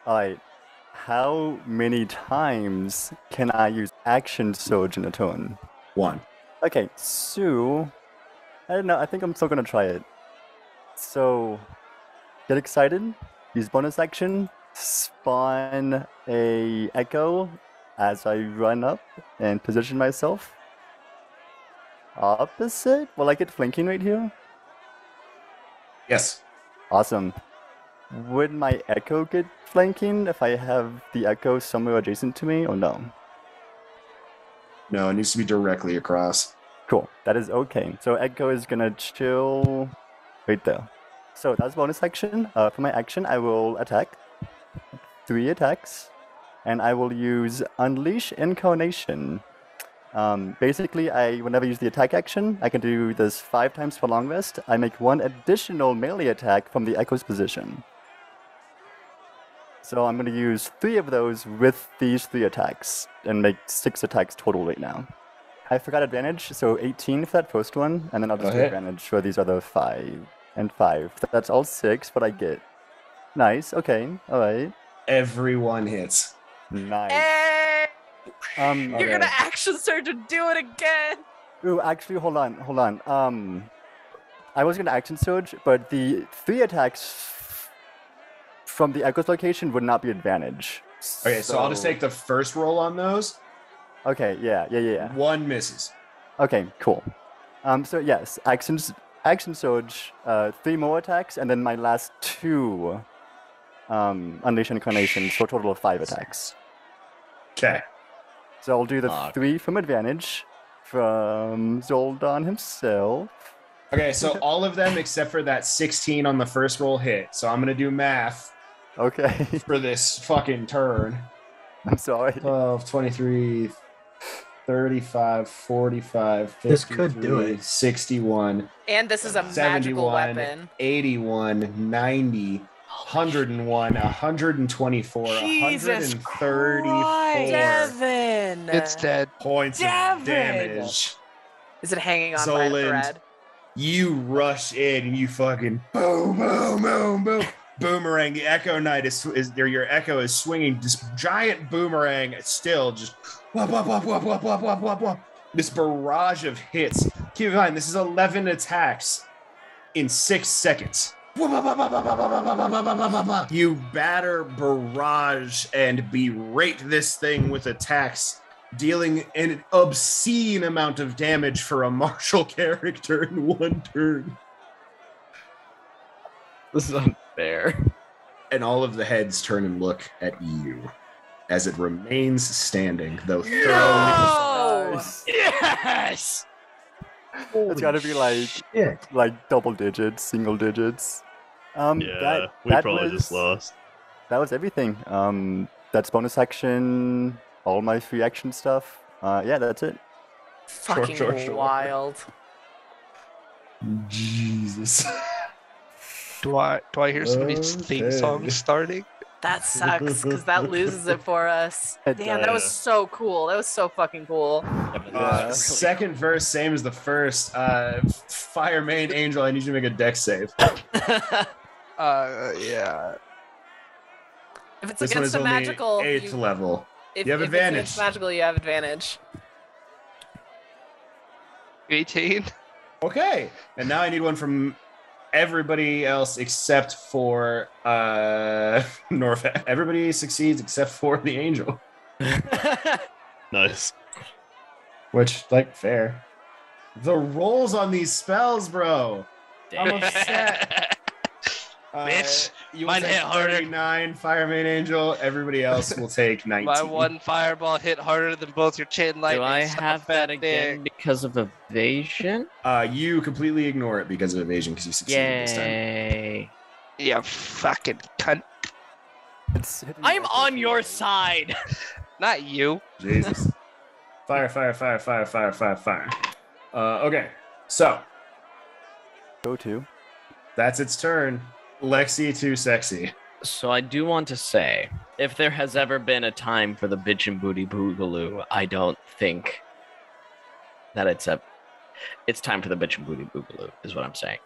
All right. How many times can I use action surge in a turn? 1. Okay, so I don't know. I think I'm still gonna try it. So get excited. Use bonus action. Spawn a echo as I run up and position myself. Opposite? Will I get flanking right here? Yes. Awesome. Would my echo get flanking if I have the echo somewhere adjacent to me or no? No, it needs to be directly across. Cool. That is okay. So echo is gonna chill right there. So that's bonus action. For my action, I will attack. 3 attacks. And I will use Unleash Incarnation. Basically, whenever I use the attack action, I can do this 5 times for long rest. I make 1 additional melee attack from the echo's position. So I'm going to use 3 of those with these 3 attacks and make 6 attacks total right now. I forgot advantage, so 18 for that first one, and then I'll just do Okay. advantage for these other 5 and 5. That's all 6, but I get. Nice, okay, alright. Everyone hits. Nice. Hey! You're Okay. gonna action surge and do it again. Ooh, actually, hold on. I was gonna action surge, but the 3 attacks from the echo's location would not be advantage. Okay, so I'll just take the first roll on those. Okay, yeah. 1 misses. Okay, cool. So yes, action surge, 3 more attacks, and then my last 2 Unleash Incarnations for a total of 5 attacks. Okay. So I'll do the Fuck. 3 from advantage from Zoldan himself. Okay, so all of them except for that 16 on the first roll hit. So I'm going to do math Okay, for this fucking turn. I'm sorry. 12, 23, 35, 45, 53, This could do it. 61, And this is a magical 71, weapon. 81, 90, 101, 124, Jesus 134 Devin! It's dead. points Devin! of damage. Is it hanging on by a Zoland. thread? You rush in and you fucking boom, boom, boom, boom. boomerang. The Echo Knight is there. Your Echo is swinging this giant boomerang. Still just wop, wop, wop, wop, wop, wop, wop, wop, wop. This barrage of hits. Keep in mind, this is 11 attacks in 6 seconds. You batter, barrage, and berate this thing with attacks, dealing an obscene amount of damage for a martial character in 1 turn. This is unfair. And all of the heads turn and look at you as it remains standing, though thrown. Nice. Yes! It's got to be like double digits, single digits. Yeah, we probably just lost. That was everything. That's bonus action, all my free action stuff. Yeah, that's it. Fucking Sure. wild. Jesus. Do I hear somebody's theme Okay. song starting? That sucks because that loses it for us. It Damn, that was does. so cool. That was so fucking cool. Second verse, same as the first. Fire main angel, I need you to make a dex save. Yeah. If it's This one against is a only magical, 8th level. if, You have if advantage. It's against magical, you have advantage. 18. Okay, and now I need one from everybody else except for Norvac. Everybody succeeds except for the angel, Nice. which, like, fair. The rolls on these spells, bro. I'm upset. Bitch, you mine will take hit harder. 39, Fire main angel. Everybody else will take 19. My one fireball hit harder than both your chain lightning. Do I suck a have fat that again dick. because of evasion? You completely ignore it because of evasion because you succeeded this time. Yay. You fucking cunt. It's hitting I'm like on a- your side. Not you. Jesus. Fire. Okay, so Go to. that's its turn. Lexi too sexy. So I do want to say, if there has ever been a time for the bitch and booty boogaloo, I don't think that it's time for the bitch and booty boogaloo, is what I'm saying.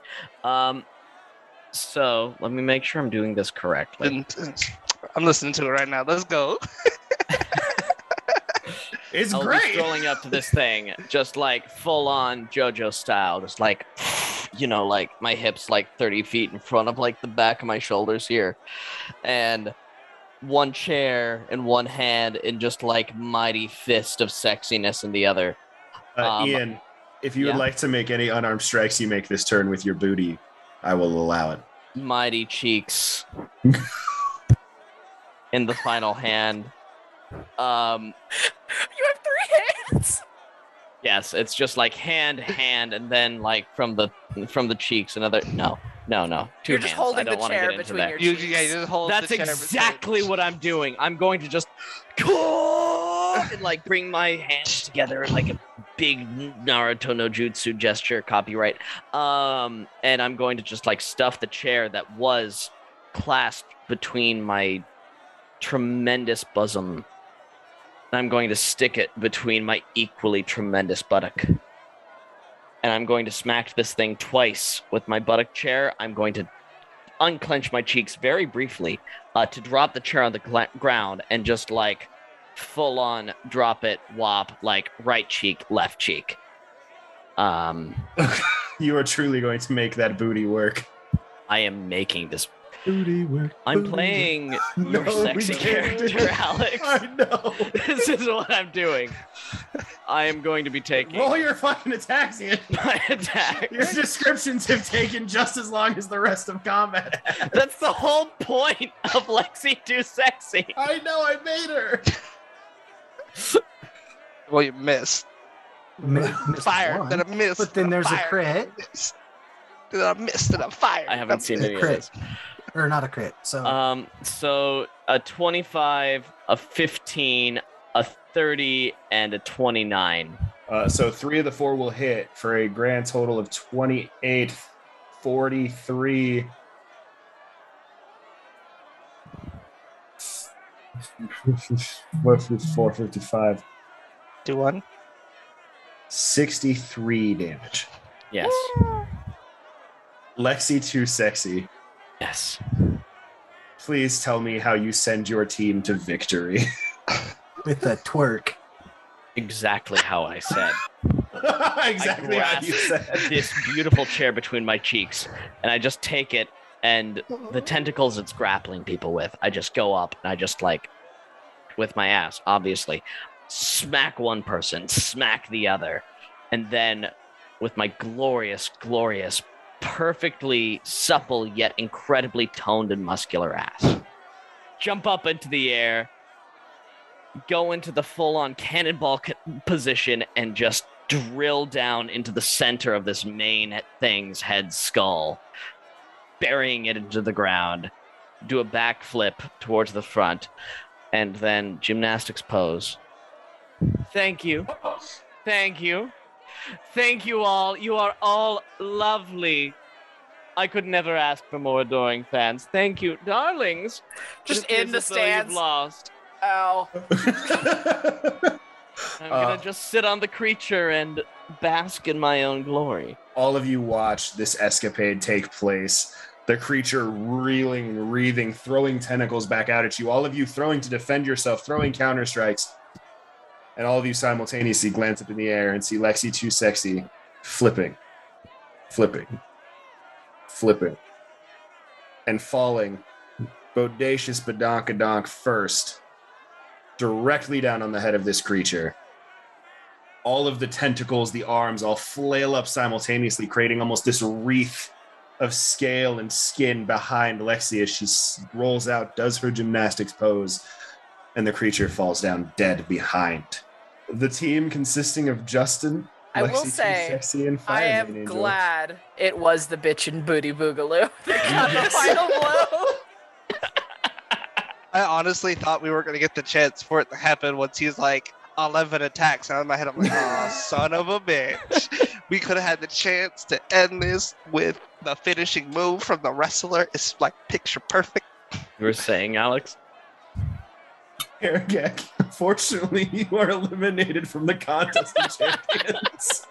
So let me make sure I'm doing this correctly. I'm listening to it right now. Let's go. It's I'll be great. strolling up to this thing, just like full on JoJo style, just like, you know, like my hips like 30 feet in front of like the back of my shoulders here, and one chair in one hand and just like mighty fist of sexiness in the other. Ian, if you would yeah? like to make any unarmed strikes you make this turn with your booty, I will allow it. Mighty cheeks in the final hand. You have 3 hands. Yes, it's just like hand, and then like from the cheeks another. No. 2 You're just hands. holding I don't the want to chair get into between that. your You cheeks. just hold That's the chair exactly between- what I'm doing. I'm going to just and like bring my hands together in like a big Naruto no jutsu gesture, copyright. And I'm going to just like stuff the chair that was clasped between my tremendous bosom. And I'm going to stick it between my equally tremendous buttock. And I'm going to smack this thing twice with my buttock chair. I'm going to unclench my cheeks very briefly to drop the chair on the ground and just like full on drop it, whop, like right cheek, left cheek. You are truly going to make that booty work. I am making this. Booty work. I'm playing your No, sexy we can't do character, it. Alex. I know. This is what I'm doing. I am going to be taking Roll your fucking attacks, Ian. my attack. Your descriptions have taken just as long as the rest of combat. That's the whole point of Lexi Too Sexy. I know, I made her. Well, you missed. Missed Fire. one, Then I missed. but then there's a Fire. crit, Then I missed. Then I fired. I haven't seen any of crit. this. or not a crit. So So a 25, a 15, a 30, and a 29. So 3 of the 4 will hit for a grand total of 28, 43. 455. Do one. 63 damage. Yes. Lexi too sexy. Yes. Please tell me how you send your team to victory. With a twerk. Exactly how I said. Exactly how you said. This beautiful chair between my cheeks, and I just take it, and the tentacles it's grappling people with, I just go up, and I just like, with my ass, obviously, smack one person, smack the other, and then with my glorious, perfectly supple yet incredibly toned and muscular ass, jump up into the air, go into the full-on cannonball position, and just drill down into the center of this main thing's head skull, burying it into the ground, do a backflip towards the front, and then gymnastics pose. Thank you. Thank you. Thank you all. You are all lovely. I could never ask for more adoring fans. Thank you, darlings. Just It in the appears as though you've stands. lost. Ow. I'm gonna just sit on the creature and bask in my own glory. All of you watch this escapade take place. The creature reeling, wreathing, throwing tentacles back out at you. All of you throwing to defend yourself, throwing counter strikes. And all of you simultaneously glance up in the air and see Lexi Too Sexy flipping, and falling bodacious badonkadonk first, directly down on the head of this creature. All of the tentacles, the arms, all flail up simultaneously, creating almost this wreath of scale and skin behind Lexi as she rolls out, does her gymnastics pose, and the creature falls down dead behind. The team consisting of Justin, I Lexi will Too say, Sexy, and I Fireman am Angel. glad it was the bitchin' booty boogaloo that got the final blow. I honestly thought we weren't going to get the chance for it to happen once he's like 11 attacks. And in my head, I'm like, oh, son of a bitch. We could have had the chance to end this with the finishing move from the wrestler. It's like picture perfect. You were saying, Alex? Aragak, unfortunately, you are eliminated from the contest of champions.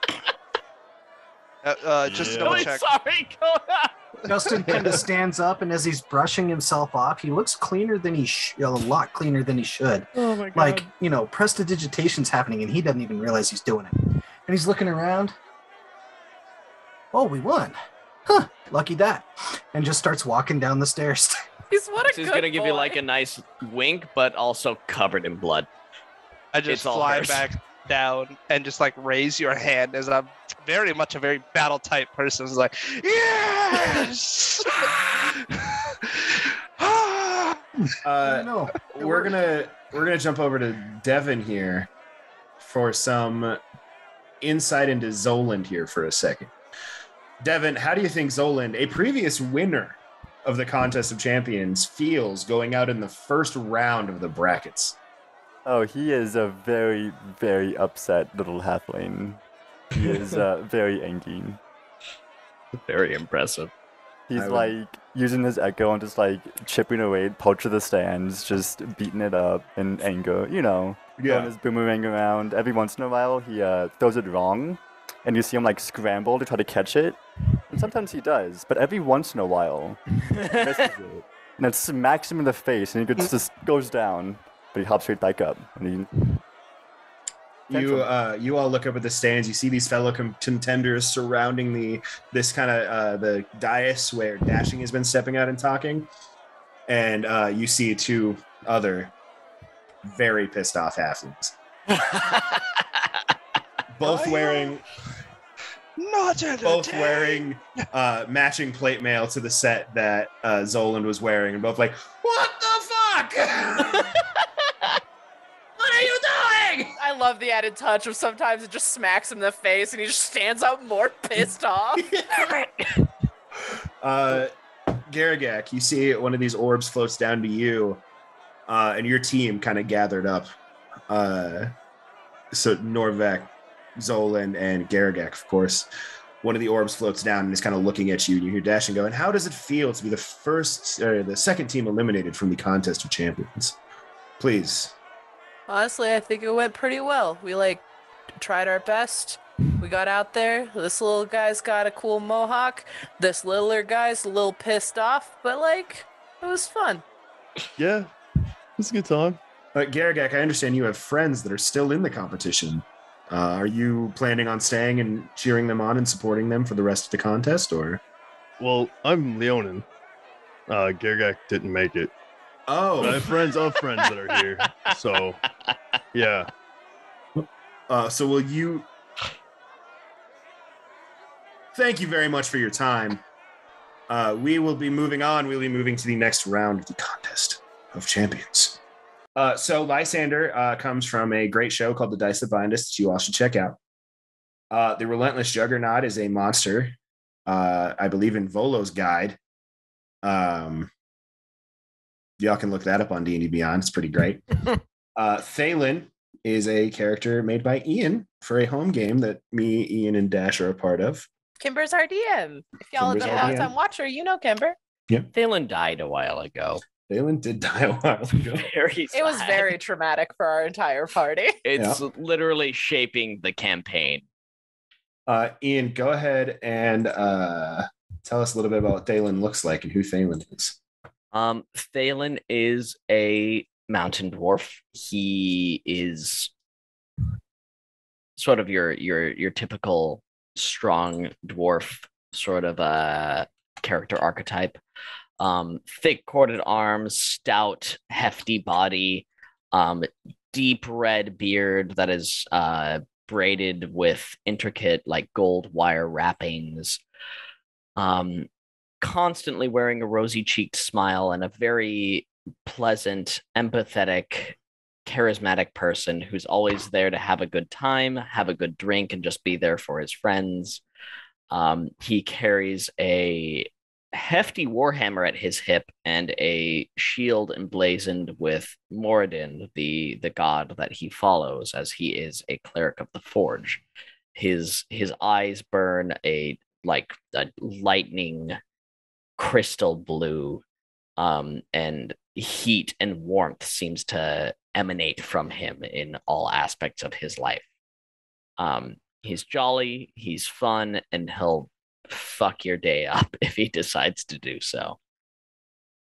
Just to Yeah. double Oh, check. sorry, go on. Justin kind of stands up, and as he's brushing himself off, he looks cleaner than a lot cleaner than he should. Oh my god. Like, prestidigitation's happening, and he doesn't even realize he's doing it. And he's looking around. Oh, we won. Huh, lucky that. And just starts walking down the stairs. He's what a He's good gonna give you boy. like a nice wink, but also covered in blood. I just It's all fly hers. back down and just like raise your hand as I'm very much a very battle type person. It's like, yes! No. We're gonna jump over to Devin here for some insight into Zoland here for a second. Devin, how do you think Zoland, a previous winner of the Contest of Champions, feels going out in the first round of the brackets? Oh, he is a very, very upset little halfling. He is very angry. Very impressive. He's I would- like using his echo and just like chipping away at poach of the stands, just beating it up in anger, throwing his boomerang around. Every once in a while, he throws it wrong, and you see him like scramble to try to catch it. And sometimes he does, but every once in a while, he misses it. And it smacks him in the face, and he just goes down, but he hops right back up. And You all look up at the stands. You see these fellow contenders surrounding this kind of the dais where Dashing has been stepping out and talking, and you see two other very pissed off halflings, both wearing matching plate mail to the set that Zoland was wearing, and both like, "What the fuck? What are you doing?" I love the added touch of sometimes it just smacks him in the face and he just stands up more pissed off. Garagak, you see one of these orbs floats down to you, and your team kind of gathered up. So Norvek, Zolan, and Garagak, of course. One of the orbs floats down and is kind of looking at you, and you hear Dashing going, "How does it feel to be the second team eliminated from the Contest of Champions? Please." Honestly, I think it went pretty well. We tried our best. We got out there. This little guy's got a cool mohawk. This littler guy's a little pissed off, but it was fun. Yeah, it's a good time. But Garagak, I understand you have friends that are still in the competition. Are you planning on staying and cheering them on and supporting them for the rest of the contest, or? Well, I'm Leonin. Gergak didn't make it. Oh, But I have friends of friends that are here. So, yeah. So will you? Thank you very much for your time. We will be moving on. We'll be moving to the next round of the contest of champions. So Lysander comes from a great show called The Dice That Bind Us that you all should check out. The Relentless Juggernaut is a monster, I believe in Volo's guide. Y'all can look that up on D&D Beyond. It's pretty great. Thalen is a character made by Ian for a home game that me, Ian, and Dash are a part of. Kimber's our DM. If y'all have Kimber's been a our long DM. time watcher, you know Kimber. Thalen died a while ago. Thalen did die a while ago. Very It was sad. very traumatic for our entire party. It's literally shaping the campaign. Ian, go ahead and tell us a little bit about what Thalen looks like and who Thalen is. Thalen is a mountain dwarf. He is sort of your typical strong dwarf sort of a character archetype. Thick corded arms, stout, hefty body, deep red beard that is braided with intricate like gold wire wrappings. Constantly wearing a rosy-cheeked smile and a very pleasant, empathetic, charismatic person who's always there to have a good time, have a good drink, and just be there for his friends. He carries a hefty warhammer at his hip and a shield emblazoned with Moradin, the god that he follows, as he is a cleric of the Forge. His eyes burn a lightning crystal blue, and heat and warmth seems to emanate from him in all aspects of his life. He's jolly, he's fun, and he'll fuck your day up if he decides to do so.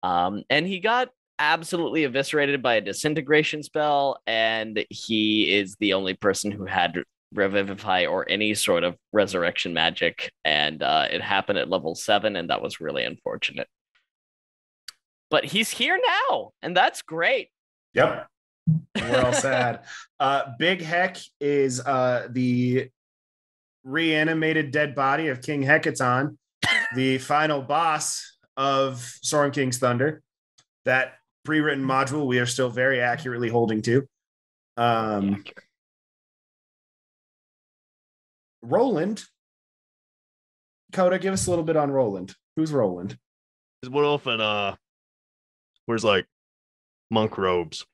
And he got absolutely eviscerated by a disintegration spell, and he is the only person who had Revivify or any sort of resurrection magic, and it happened at level 7, and that was really unfortunate. But he's here now, and that's great. Yep. We're all sad. Big Heck is the reanimated dead body of King Hecaton, the final boss of Soren King's Thunder. That pre-written module we are still very accurately holding to. Roland. Coda, give us a little bit on Roland. Who's Roland? He's one off and wears like monk robes.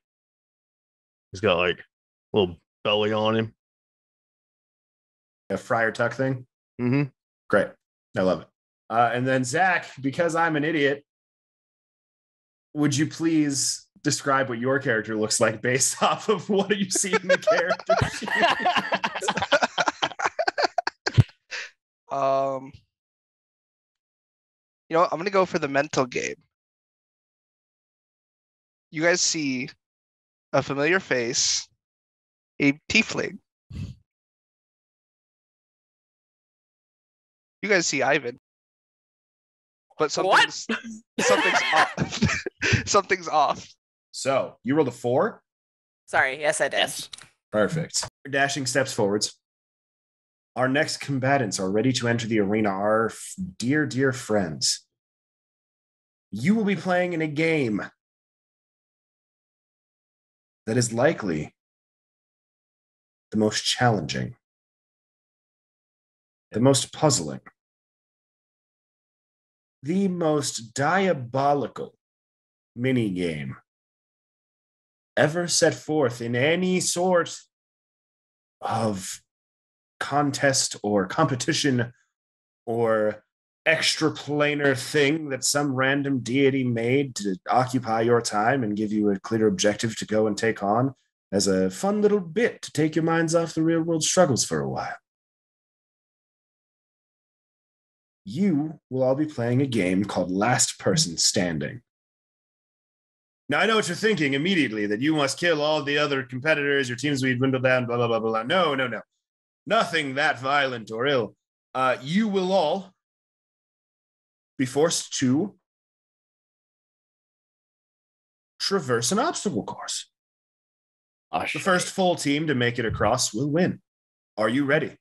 He's got like a little belly on him. A friar tuck thing? Mm-hmm. Great. I love it. And then Zach, because I'm an idiot, would you please describe what your character looks like based off of what you see in the character sheet? You know what? I'm gonna go for the mental game. You guys see a familiar face, a tiefling. You guys see Ivan. But something's off. Something's off. So you rolled a 4? Sorry, yes, I did. Yes. Perfect. Dashing steps forwards. Our next combatants are ready to enter the arena. Our dear, dear friends. You will be playing in a game that is likely the most challenging, the most puzzling, the most diabolical mini game ever set forth in any sort of contest or competition or extraplanar thing that some random deity made to occupy your time and give you a clear objective to go and take on as a fun little bit to take your minds off the real world struggles for a while. You will all be playing a game called Last Person Standing. Now, I know what you're thinking immediately, that you must kill all the other competitors, your teams will be dwindled down, blah, blah, blah, blah. No. Nothing that violent or ill. You will all be forced to traverse an obstacle course. Oh, The first full team to make it across will win. Are you ready?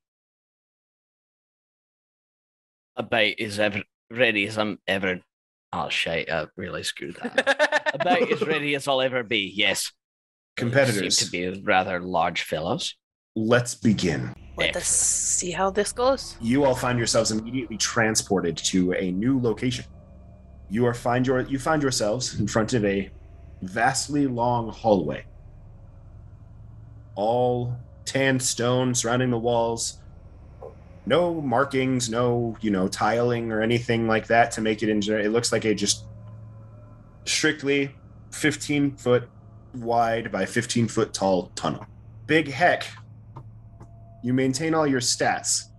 About as ready as I'm ever. Oh shit! I really screwed that. About as ready as I'll ever be. Yes. Competitors. Seem to be rather large fellows. Let's begin. Let us see how this goes. You all find yourselves immediately transported to a new location. You find yourselves in front of a vastly long hallway. All tanned stone surrounding the walls. No markings, no, tiling or anything like that to make it it looks like a just strictly 15-foot wide by 15-foot tall tunnel. Big heck. You maintain all your stats,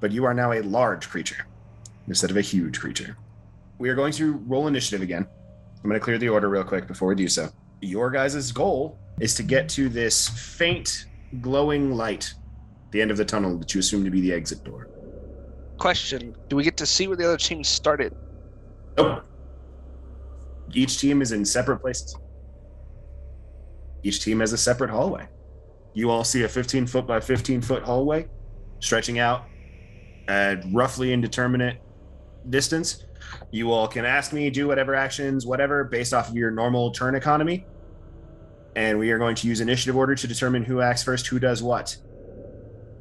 but you are now a large creature instead of a huge creature. We are going to roll initiative again. I'm going to clear the order real quick before we do so. Your guys' goal is to get to this faint, glowing light at the end of the tunnel that you assume to be the exit door. Question: do we get to see where the other team started? Nope. Each team is in separate places. Each team has a separate hallway. You all see a 15-foot by 15-foot hallway stretching out at roughly indeterminate distance. You all can ask me, do whatever actions, whatever, based off of your normal turn economy. And we are going to use initiative order to determine who acts first, who does what.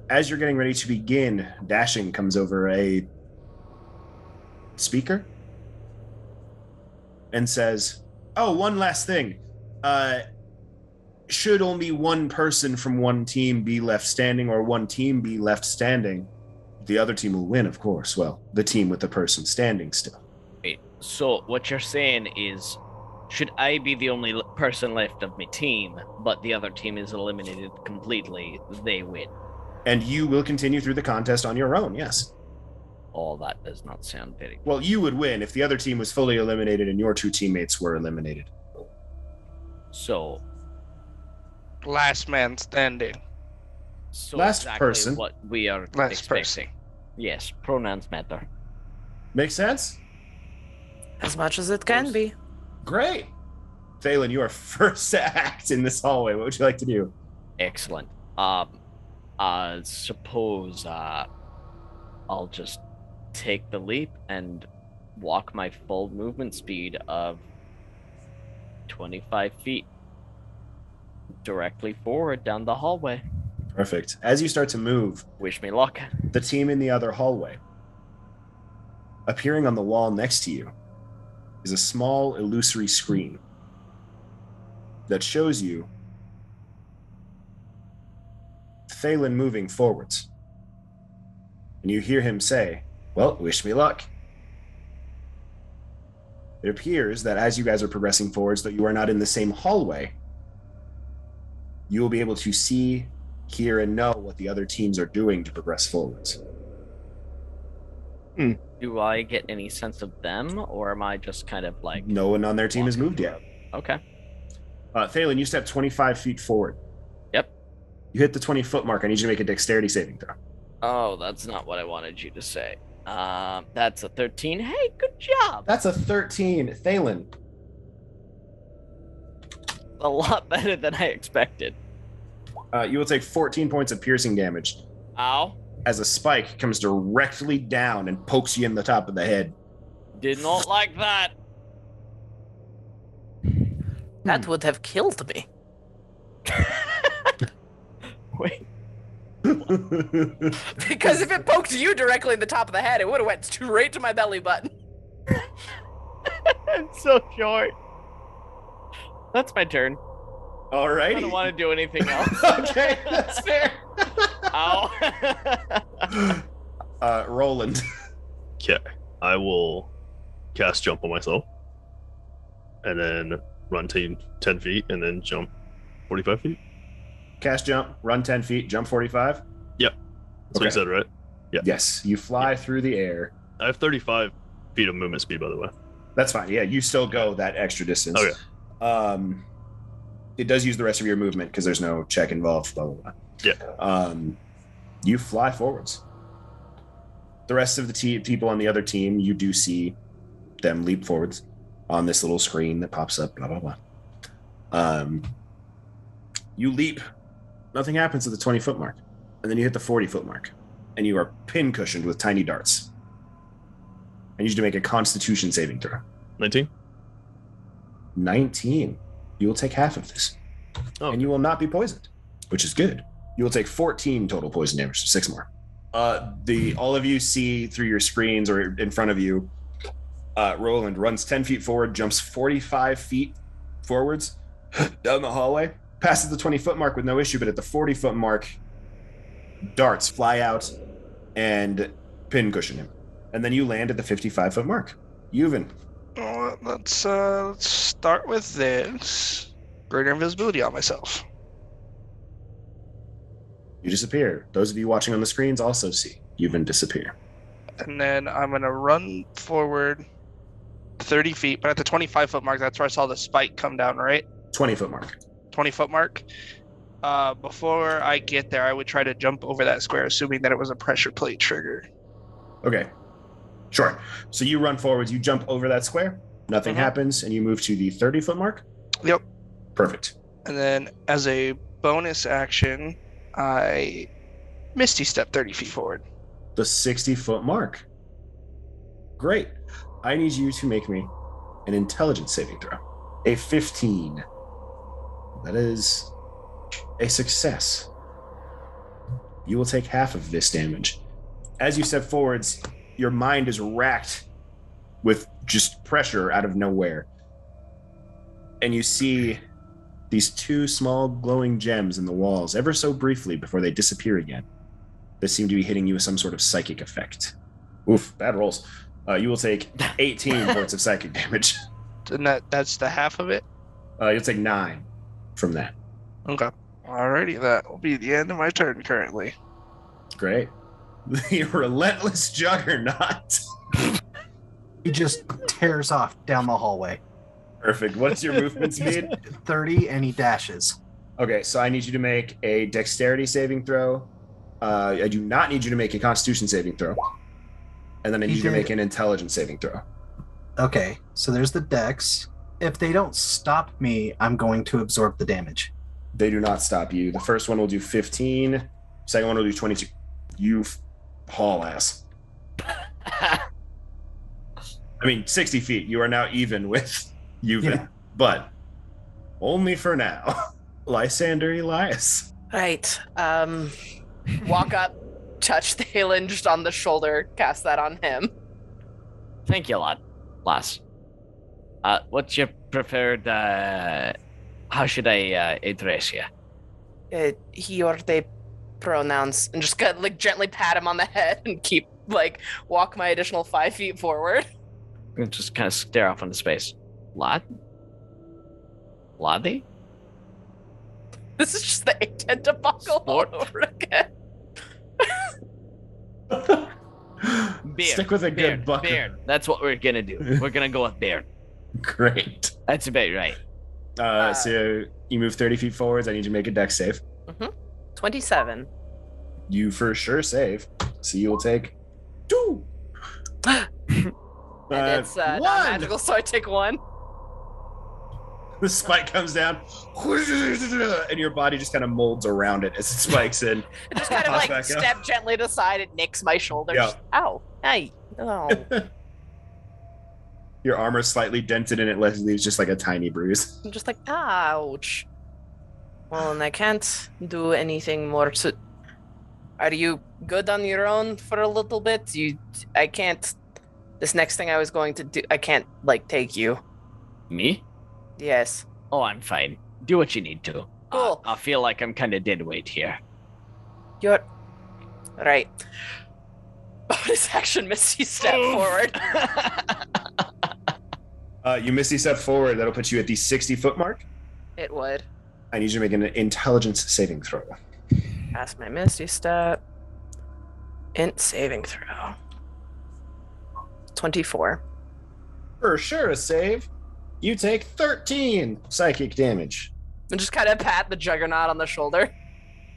As you're getting ready to begin, Dashing comes over a speaker and says, "Oh, one last thing. Should only one person from one team be left standing or one team be left standing, the other team will win, of course. Well, the team with the person standing still." Wait, so what you're saying is, should I be the only person left of my team, but the other team is eliminated completely, they win? And you will continue through the contest on your own, yes. Oh, that does not sound very good. Well, you would win if the other team was fully eliminated and your two teammates were eliminated. So Last man standing. Last exactly person. What we are Last expecting. Yes, pronouns matter. Make sense? As much as it can be. Great. Thalen, you are first to act in this hallway. What would you like to do? Excellent. Suppose I'll just take the leap and walk my full movement speed of 25 feet directly forward down the hallway. Perfect. As you start to move, Wish me luck. the team in the other hallway, appearing on the wall next to you, is a small illusory screen that shows you Thalen moving forwards. And you hear him say, "Well, wish me luck." It appears that as you guys are progressing forwards, though you are not in the same hallway, you will be able to see, hear, and know what the other teams are doing to progress forwards. Do I get any sense of them, or am I just kind of like... No one on their team has moved yet. Okay. Thalen, you step 25 feet forward. Yep. You hit the 20-foot mark. I need you to make a dexterity saving throw. Oh, that's not what I wanted you to say. That's a 13. Hey, good job. That's a 13. Thalen. A lot better than I expected. You will take 14 points of piercing damage Ow. as a spike comes directly down and pokes you in the top of the head. Did not like that. That would have killed me. Wait. Because if it poked you directly in the top of the head, it would have went straight to my belly button. It's so short. That's my turn. Alrighty. I don't want to do anything else. Okay, that's fair. Ow. Roland. Okay, I will cast jump on myself, and then run 10 feet, and then jump 45 feet. Cast jump, run 10 feet, jump 45? Yep. That's what you said, right? Yeah. Yes, you fly through the air. I have 35 feet of movement speed, by the way. That's fine. Yeah, you still go that extra distance. Okay. It does use the rest of your movement because there's no check involved. Blah blah blah. Yeah. You fly forwards. The rest of the people on the other team, you do see them leap forwards on this little screen that pops up. Blah blah blah. You leap. Nothing happens at the 20-foot mark, and then you hit the 40-foot mark, and you are pin cushioned with tiny darts. I need you to make a Constitution saving throw. 19. 19. You will take half of this. Oh. And you will not be poisoned, which is good. You will take 14 total poison damage, so 6 more. All of you see through your screens or in front of you, Roland runs 10 feet forward, jumps 45 feet forwards down the hallway, passes the 20-foot mark with no issue, but at the 40-foot mark, darts fly out and pin cushion him. And then you land at the 55-foot mark. Yuvan. Well, let's start with this. Greater invisibility on myself. You disappear. Those of you watching on the screens also see Yuvan disappear. And then I'm going to run forward 30 feet, but at the 25-foot mark, that's where I saw the spike come down, right? 20-foot mark. 20-foot mark. Before I get there, I would try to jump over that square, assuming that it was a pressure plate trigger. Okay. Sure. So you run forwards, you jump over that square, nothing happens, and you move to the 30-foot mark? Yep. Perfect. And then as a bonus action, I Misty Step 30 feet forward. The 60-foot mark. Great. I need you to make me an intelligence saving throw. A 15. That is a success. You will take half of this damage. As you step forwards, your mind is racked with just pressure out of nowhere. And you see these 2 small glowing gems in the walls, ever so briefly before they disappear again. They seem to be hitting you with some sort of psychic effect. Oof, bad rolls. You will take 18 points of psychic damage. And that's the half of it? You'll take 9 from that. Okay. Alrighty, that will be the end of my turn currently. Great. The relentless juggernaut. He just tears off down the hallway. Perfect. What's your movement speed? 30, and he dashes. Okay, so I need you to make a dexterity saving throw. I do not need you to make a constitution saving throw. And then I need you to make an intelligence saving throw. Okay, so there's the dex. If they don't stop me, I'm going to absorb the damage. They do not stop you. The first one will do 15. Second one will do 22. You haul ass. I mean, 60 feet. You are now even with Yuvan. Yeah. But only for now. Lysander Elias. Right. Walk up, touch the Halen just on the shoulder, cast that on him. Thank you a lot, Lass. What's your preferred, how should I address you? He or they pronouns, and just kind of, like, gently pat him on the head and keep, like, walk my additional 5 feet forward. And just kind of stare off into space. Lottie? This is just the A10 debacle all over again. Beard. Stick with a good bucket. Beard. That's what we're gonna do. We're gonna go with Beard. Great. That's about right. So you move 30 feet forwards. I need you to make a dex save. 27. You for sure save. So you will take 2. And it's not magical, so I take 1. The spike comes down, and your body just kind of molds around it as it spikes in. It just kind of like step gently to the side. It nicks my shoulder. Yeah. Ow. Hey. Oh. Your armor's slightly dented and it leaves just like a tiny bruise. I'm just like, ouch. Well, and I can't do anything more to... Are you good on your own for a little bit? I can't... This next thing I was going to do, I can't, like, take you. Me? Yes. Oh, I'm fine. Do what you need to. Cool. I feel like I'm kind of dead weight here. You're... Right. Bonus action, Misty step forward. You Misty step forward. That'll put you at the 60-foot mark. It would. I need you to make an intelligence saving throw. Pass my Misty step. Int saving throw. 24. For sure, a save. You take 13 psychic damage. And just kind of pat the Juggernaut on the shoulder.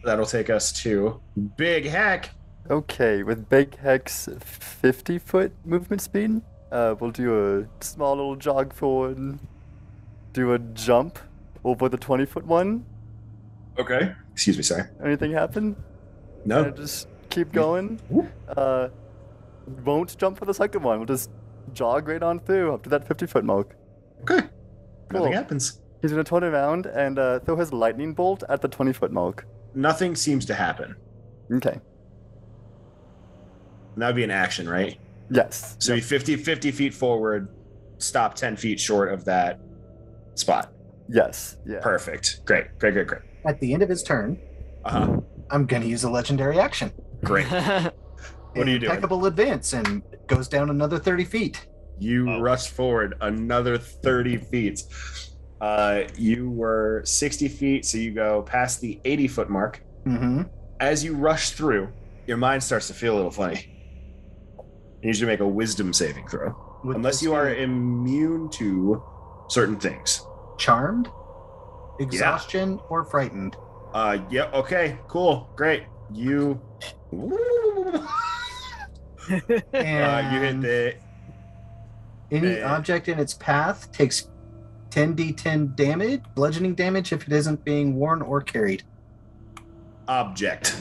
That'll take us to Big Heck. Okay, with Big Heck's 50-foot movement speed, we'll do a small little jog forward, do a jump over the 20-foot one. Okay. Excuse me, sorry. Anything happen? No. Just keep going. Won't jump for the second one. We'll just jog right on through up to that 50-foot mark. Okay. Cool. Nothing happens. He's going to turn around and throw his lightning bolt at the 20-foot mark. Nothing seems to happen. Okay. And that would be an action, right? Yes. So you 50 feet forward, stop 10 feet short of that spot. Yes. Yeah. Perfect. Great. At the end of his turn, Uh-huh. I'm going to use a legendary action. Great. What are you doing? Impeccable advance, and goes down another 30 feet. You rush forward another 30 feet. You were 60 feet, so you go past the 80-foot mark. Mm-hmm. As you rush through, your mind starts to feel a little funny. You need you to make a wisdom saving throw. Unless you are immune to certain things. Charmed, exhaustion, or frightened. Yeah, okay, cool, great. You And you hit the any object in its path takes 10d10 damage, bludgeoning damage, if it isn't being worn or carried. object.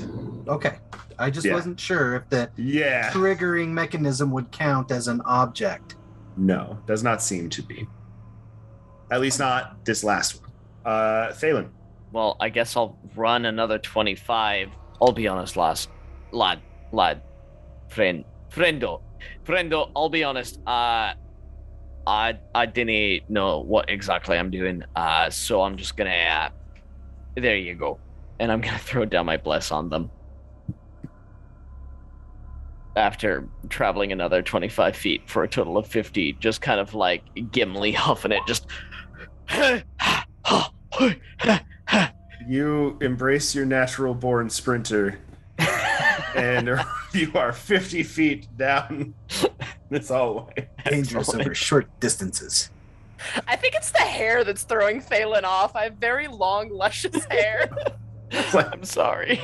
Okay. I just Yeah. wasn't sure if the Yeah. triggering mechanism would count as an object. No, does not seem to be. At least not this last one. Thalen. Well, I guess I'll run another 25. I'll be honest, friendo, I'll be honest. I didn't know what exactly I'm doing. So I'm just gonna. There you go, and I'm gonna throw down my bless on them. After traveling another 25 feet for a total of 50, just kind of like Gimli huffing it, just. You embrace your natural born sprinter, and you are 50 feet down this hallway. Dangerous over short distances. I think it's the hair that's throwing Thalen off. I have very long, luscious hair. I'm sorry.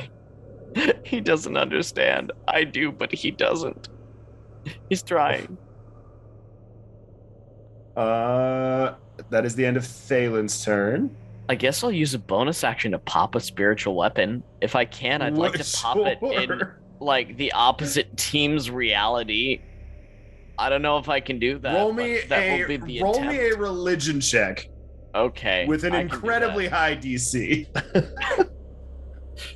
He doesn't understand. I do, but he doesn't. He's trying. That is the end of Thalen's turn. I guess I'll use a bonus action to pop a spiritual weapon. If I can, I'd like to pop it in like the opposite team's reality. I don't know if I can do that. Roll me that will be the attempt. me a religion check Okay. with an I can do incredibly that. high DC.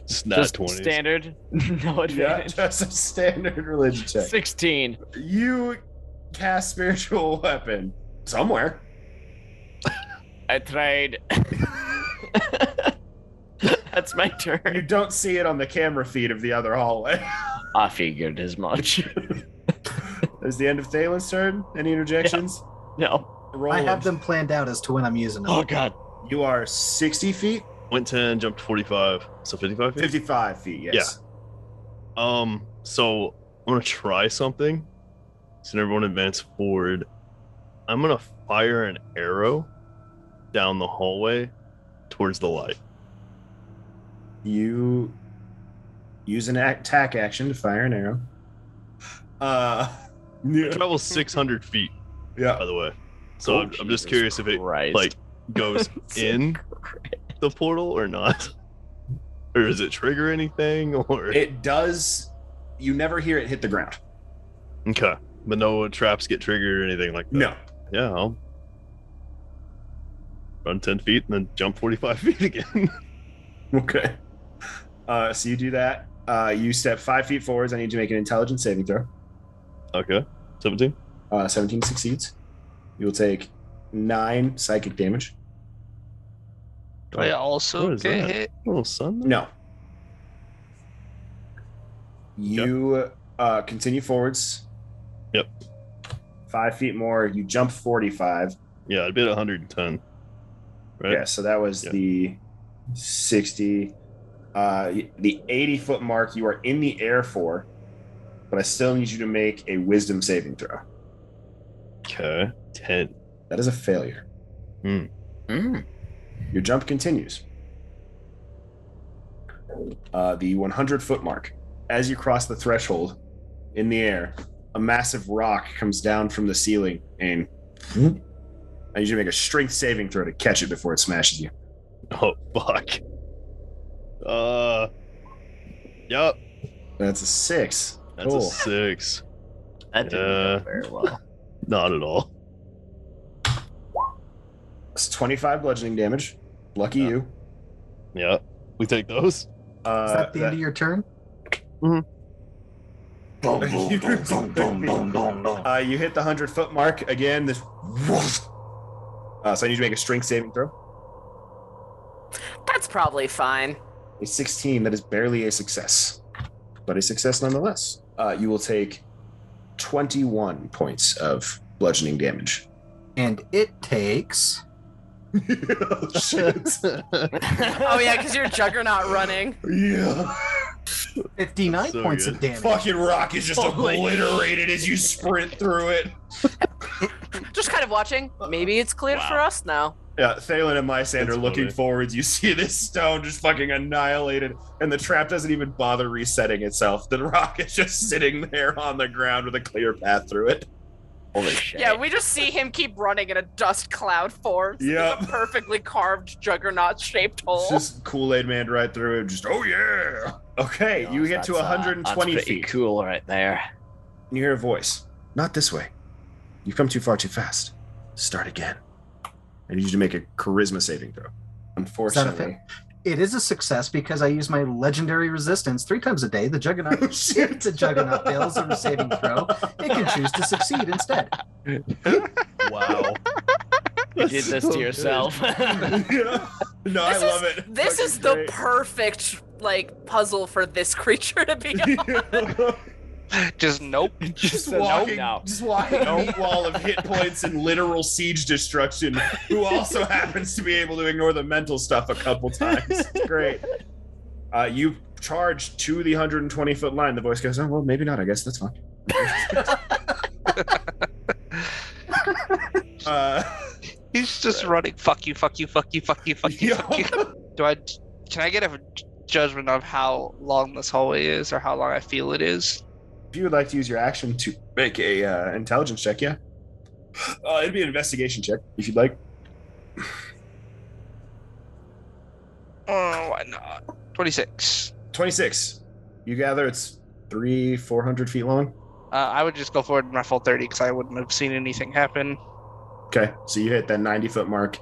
Snap Just 20s. standard, no Yeah, advantage. just a standard religion check. 16. You cast spiritual weapon somewhere. I tried. That's my You turn. don't see it on the camera feed of the other hallway. I figured as much. That's the end of Thalen's turn. Any interjections? No. Roll I have it. them planned out as to when I'm using them. Oh god. You are 60 feet, Went 10, jumped 45. So 55 feet? 55 feet, yes. So I'm gonna try something. So everyone advance forward. I'm gonna fire an arrow down the hallway towards the light. You use an attack action to fire an arrow. It travels 600 feet, by Yeah. the way. So I'm just Jesus curious if it Christ. like goes in the portal or not, or does it trigger anything? Or It does. You never hear it hit the ground. okay, but no traps get triggered or anything like that. No. Yeah, I'll run 10 feet and then jump 45 feet again. Okay. So you do that. You step 5 feet forwards. I need you to make an intelligence saving throw. Okay, 17. 17 succeeds. You will take 9 psychic damage. Do I What also is get that? hit? Little sun. No. You continue forwards. Yep. 5 feet more. You jump 45. Yeah, I'd be at 110. Right. Yeah, so that was Yeah. the 60. The 80-foot mark you are in the air for, but I still need you to make a wisdom saving throw. Okay. 10. That is a failure. Your jump continues. The 100-foot mark. As you cross the threshold, in the air, a massive rock comes down from the ceiling, and I need you to make a strength saving throw to catch it before it smashes you. Oh, fuck. Yup. That's a 6. That's Cool. a 6. That didn't go very well. Not at all. It's 25 bludgeoning damage. Lucky you. Yeah. We take those. Is that the end of your turn? You hit the 100-foot mark again. This. So I need you to make a strength saving throw. That's probably fine. A 16. That is barely a success, but a success nonetheless. You will take 21 points of bludgeoning damage. And it takes... Oh, shit. Oh yeah, because you're Juggernaut running. Yeah. 59 So points good. of damage. Fucking rock is just obliterated as you sprint through it. Just kind of watching. Maybe it's cleared for us now. Yeah, Thalen and Lysand That's are looking funny. forwards. You see this stone just fucking annihilated, and the trap doesn't even bother resetting itself. The rock is just sitting there on the ground with a clear path through it. Holy shit. Yeah, we just see him keep running in a dust cloud form. Yep. A perfectly carved Juggernaut-shaped hole. It's just Kool-Aid Man right through it. Just, oh yeah. Okay, you get to That's, 120 that's pretty feet. cool right there. And you hear a voice. Not this way. You've come too far too fast. Start again. I need you to make a charisma saving throw. Unfortunately. It is a success because I use my legendary resistance 3 times a day. The Juggernaut, Oh, shit. if the Juggernaut fails a saving throw, it can choose to succeed instead. Wow. You did this to yourself. Yeah. No, I love it. This Fucking is the great. perfect puzzle for this creature to be on. Just nope. Just So walking, no. just walking a meat wall of hit points and literal siege destruction, who also happens to be able to ignore the mental stuff a couple times. It's great. You charge to the 120-foot line. The voice goes, oh, well, maybe not. I guess that's fine. He's just running. Fuck you, fuck you, fuck you, fuck you, fuck you, fuck you. Can I get a judgment of how long this hallway is or how long I feel it is? If you would like to use your action to make a intelligence check, yeah. It'd be an investigation check, if you'd like. Oh, why not? 26. 26. You gather it's 400 feet long. I would just go forward in my full 30 because I wouldn't have seen anything happen. Okay, so you hit that 90-foot mark.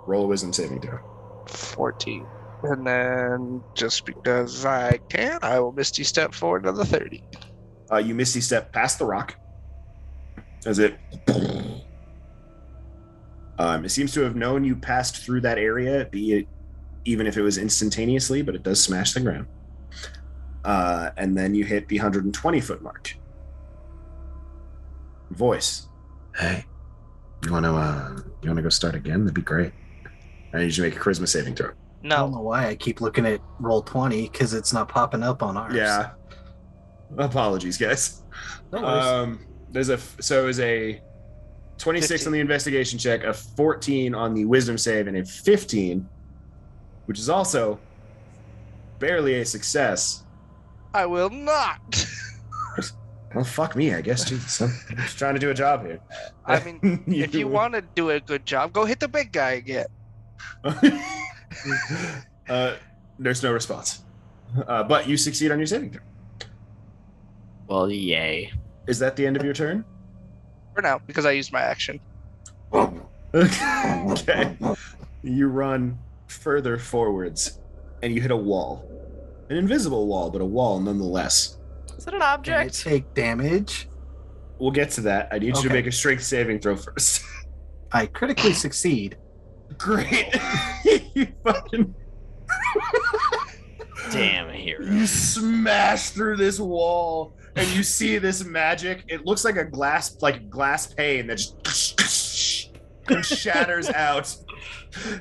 Roll a wisdom saving throw. 14. And then, just because I can, I will Misty Step forward another 30. You misty step past the rock. As it seems to have known you passed through that area, be it even if it was instantaneously, but it does smash the ground. And then you hit the 120-foot mark. Voice. Hey, you wanna go start again? That'd be great. I need you to make a charisma saving throw. I don't No. know why I keep looking at roll 20 because it's not popping up on ours. Yeah. Apologies, guys. No worries. There's a 26 15. on the investigation check, a 14 on the wisdom save, and a 15, which is also barely a success. I will not. Well, fuck me, I guess. Jesus, I'm just trying to do a job here. I mean, if you want to do a good job, go hit the big guy again. There's no response. But you succeed on your saving throw. Well, yay. Is that the end of your turn? For now, because I used my action. Okay. You run further forwards, and you hit a wall. An invisible wall, but a wall nonetheless. Is it an Can I object? take damage? We'll get to that. I need you to Okay. make a strength saving throw first. I critically succeed. Great. You fucking Damn hero. you smash through this wall and you see this magic. It looks like a glass pane that just and shatters out.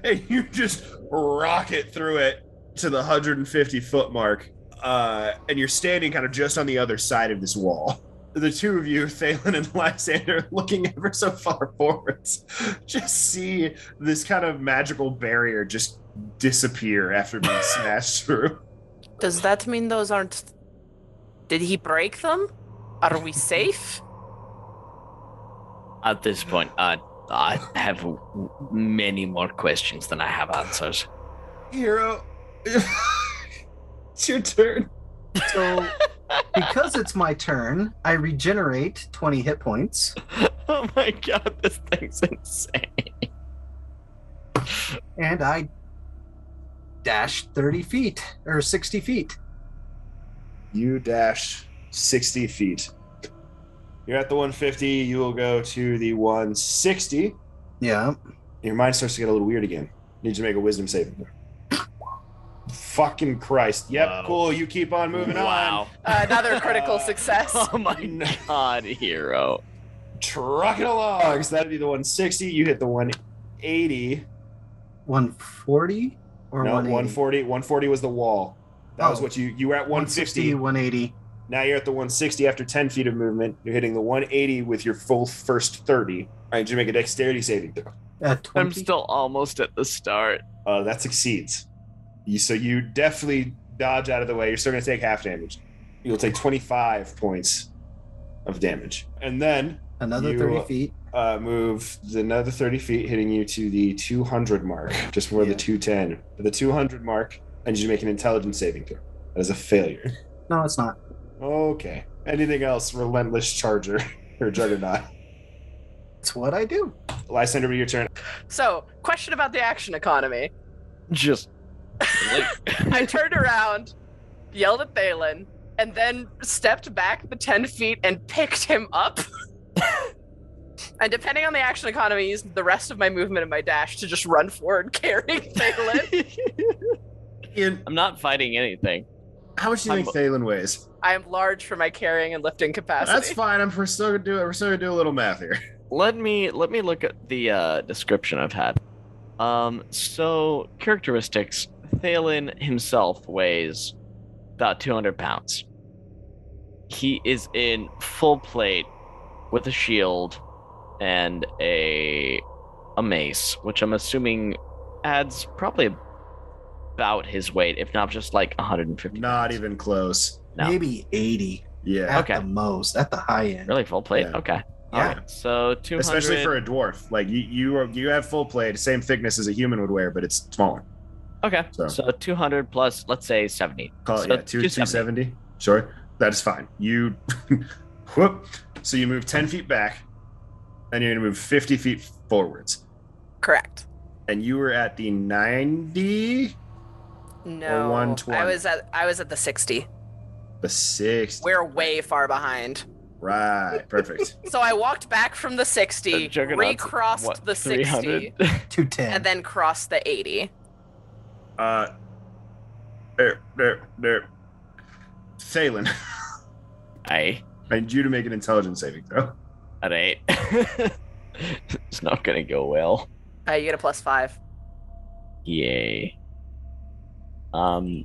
And you just rocket through it to the 150-foot mark. And you're standing kind of just on the other side of this wall. the two of you, Thalen and Lysander, looking ever so far forwards, just see this kind of magical barrier just disappear after being smashed through. Does that mean those aren't... Did he break them? Are we safe? At this point, I have many more questions than I have answers. Hero, it's your turn. So, because it's my turn, I regenerate 20 hit points. Oh my god, this thing's insane. And I dash 30 feet, or 60 feet. You dash 60 feet. You're at the 150. You will go to the 160. Yeah. Your mind starts to get a little weird again. Need to make a wisdom saving throw. Fucking Christ. Yep, Wow. cool. You keep on moving Wow. Another critical success. Oh my god, hero. Truck it along. So that'd be the 160. You hit the 180. 140 or No, 180? 140. 140 was the wall. That was Oh. what you were at 150. 180. Now you're at the 160 after 10 feet of movement. You're hitting the 180 with your full first 30. All right, did you make a dexterity saving throw? 20. I'm still almost at the start. That succeeds. So you definitely dodge out of the way. You're still going to take half damage. You'll take 25 points of damage. And then Another you, 30 feet. move another 30 feet, hitting you to the 200 mark, just before the 210. The 200 mark, and you make an intelligence saving throw. That is a failure. No, it's not. Okay. Anything else, Relentless Charger or Juggernaut? It's what I do. Lysander, be your turn. So, question about the action economy. Just I turned around, yelled at Thalen, and then stepped back the 10 feet and picked him up. And depending on the action economy, used the rest of my movement and my dash to just run forward carrying Thalen. Ian, I'm not fighting anything. how much do you think Thalen weighs? I am large for my carrying and lifting capacity. That's fine. We're still gonna do it. We're still gonna do a little math here. Let me look at the description I've had. So characteristics. Thalen himself weighs about 200 pounds. He is in full plate with a shield and a mace, which I'm assuming adds probably about his weight, if not just like 150. Not pounds. even close. No. Maybe 80 Yeah. at Okay. the most, at the high end. Really full plate? Yeah. Okay. Yeah. Alright. So 200. Especially for a dwarf. Like you have full plate, same thickness as a human would wear, but it's smaller. Okay. So- So 200 plus, let's say 70. Call it So 270. Sure. That is fine. You whoop. So you move 10 feet back, and you're gonna move 50 feet forwards. Correct. And you were at the 90, No, 120. I was at the 60. the 60. We're way far behind. Right. Perfect. So I walked back from the 60, Juggernaut's, recrossed what, the 60, 300? 210. and then crossed the 80. There. Thalen, Aye. I need you to make an intelligence saving throw. At 8. It's not gonna go well. You get a +5. Yay.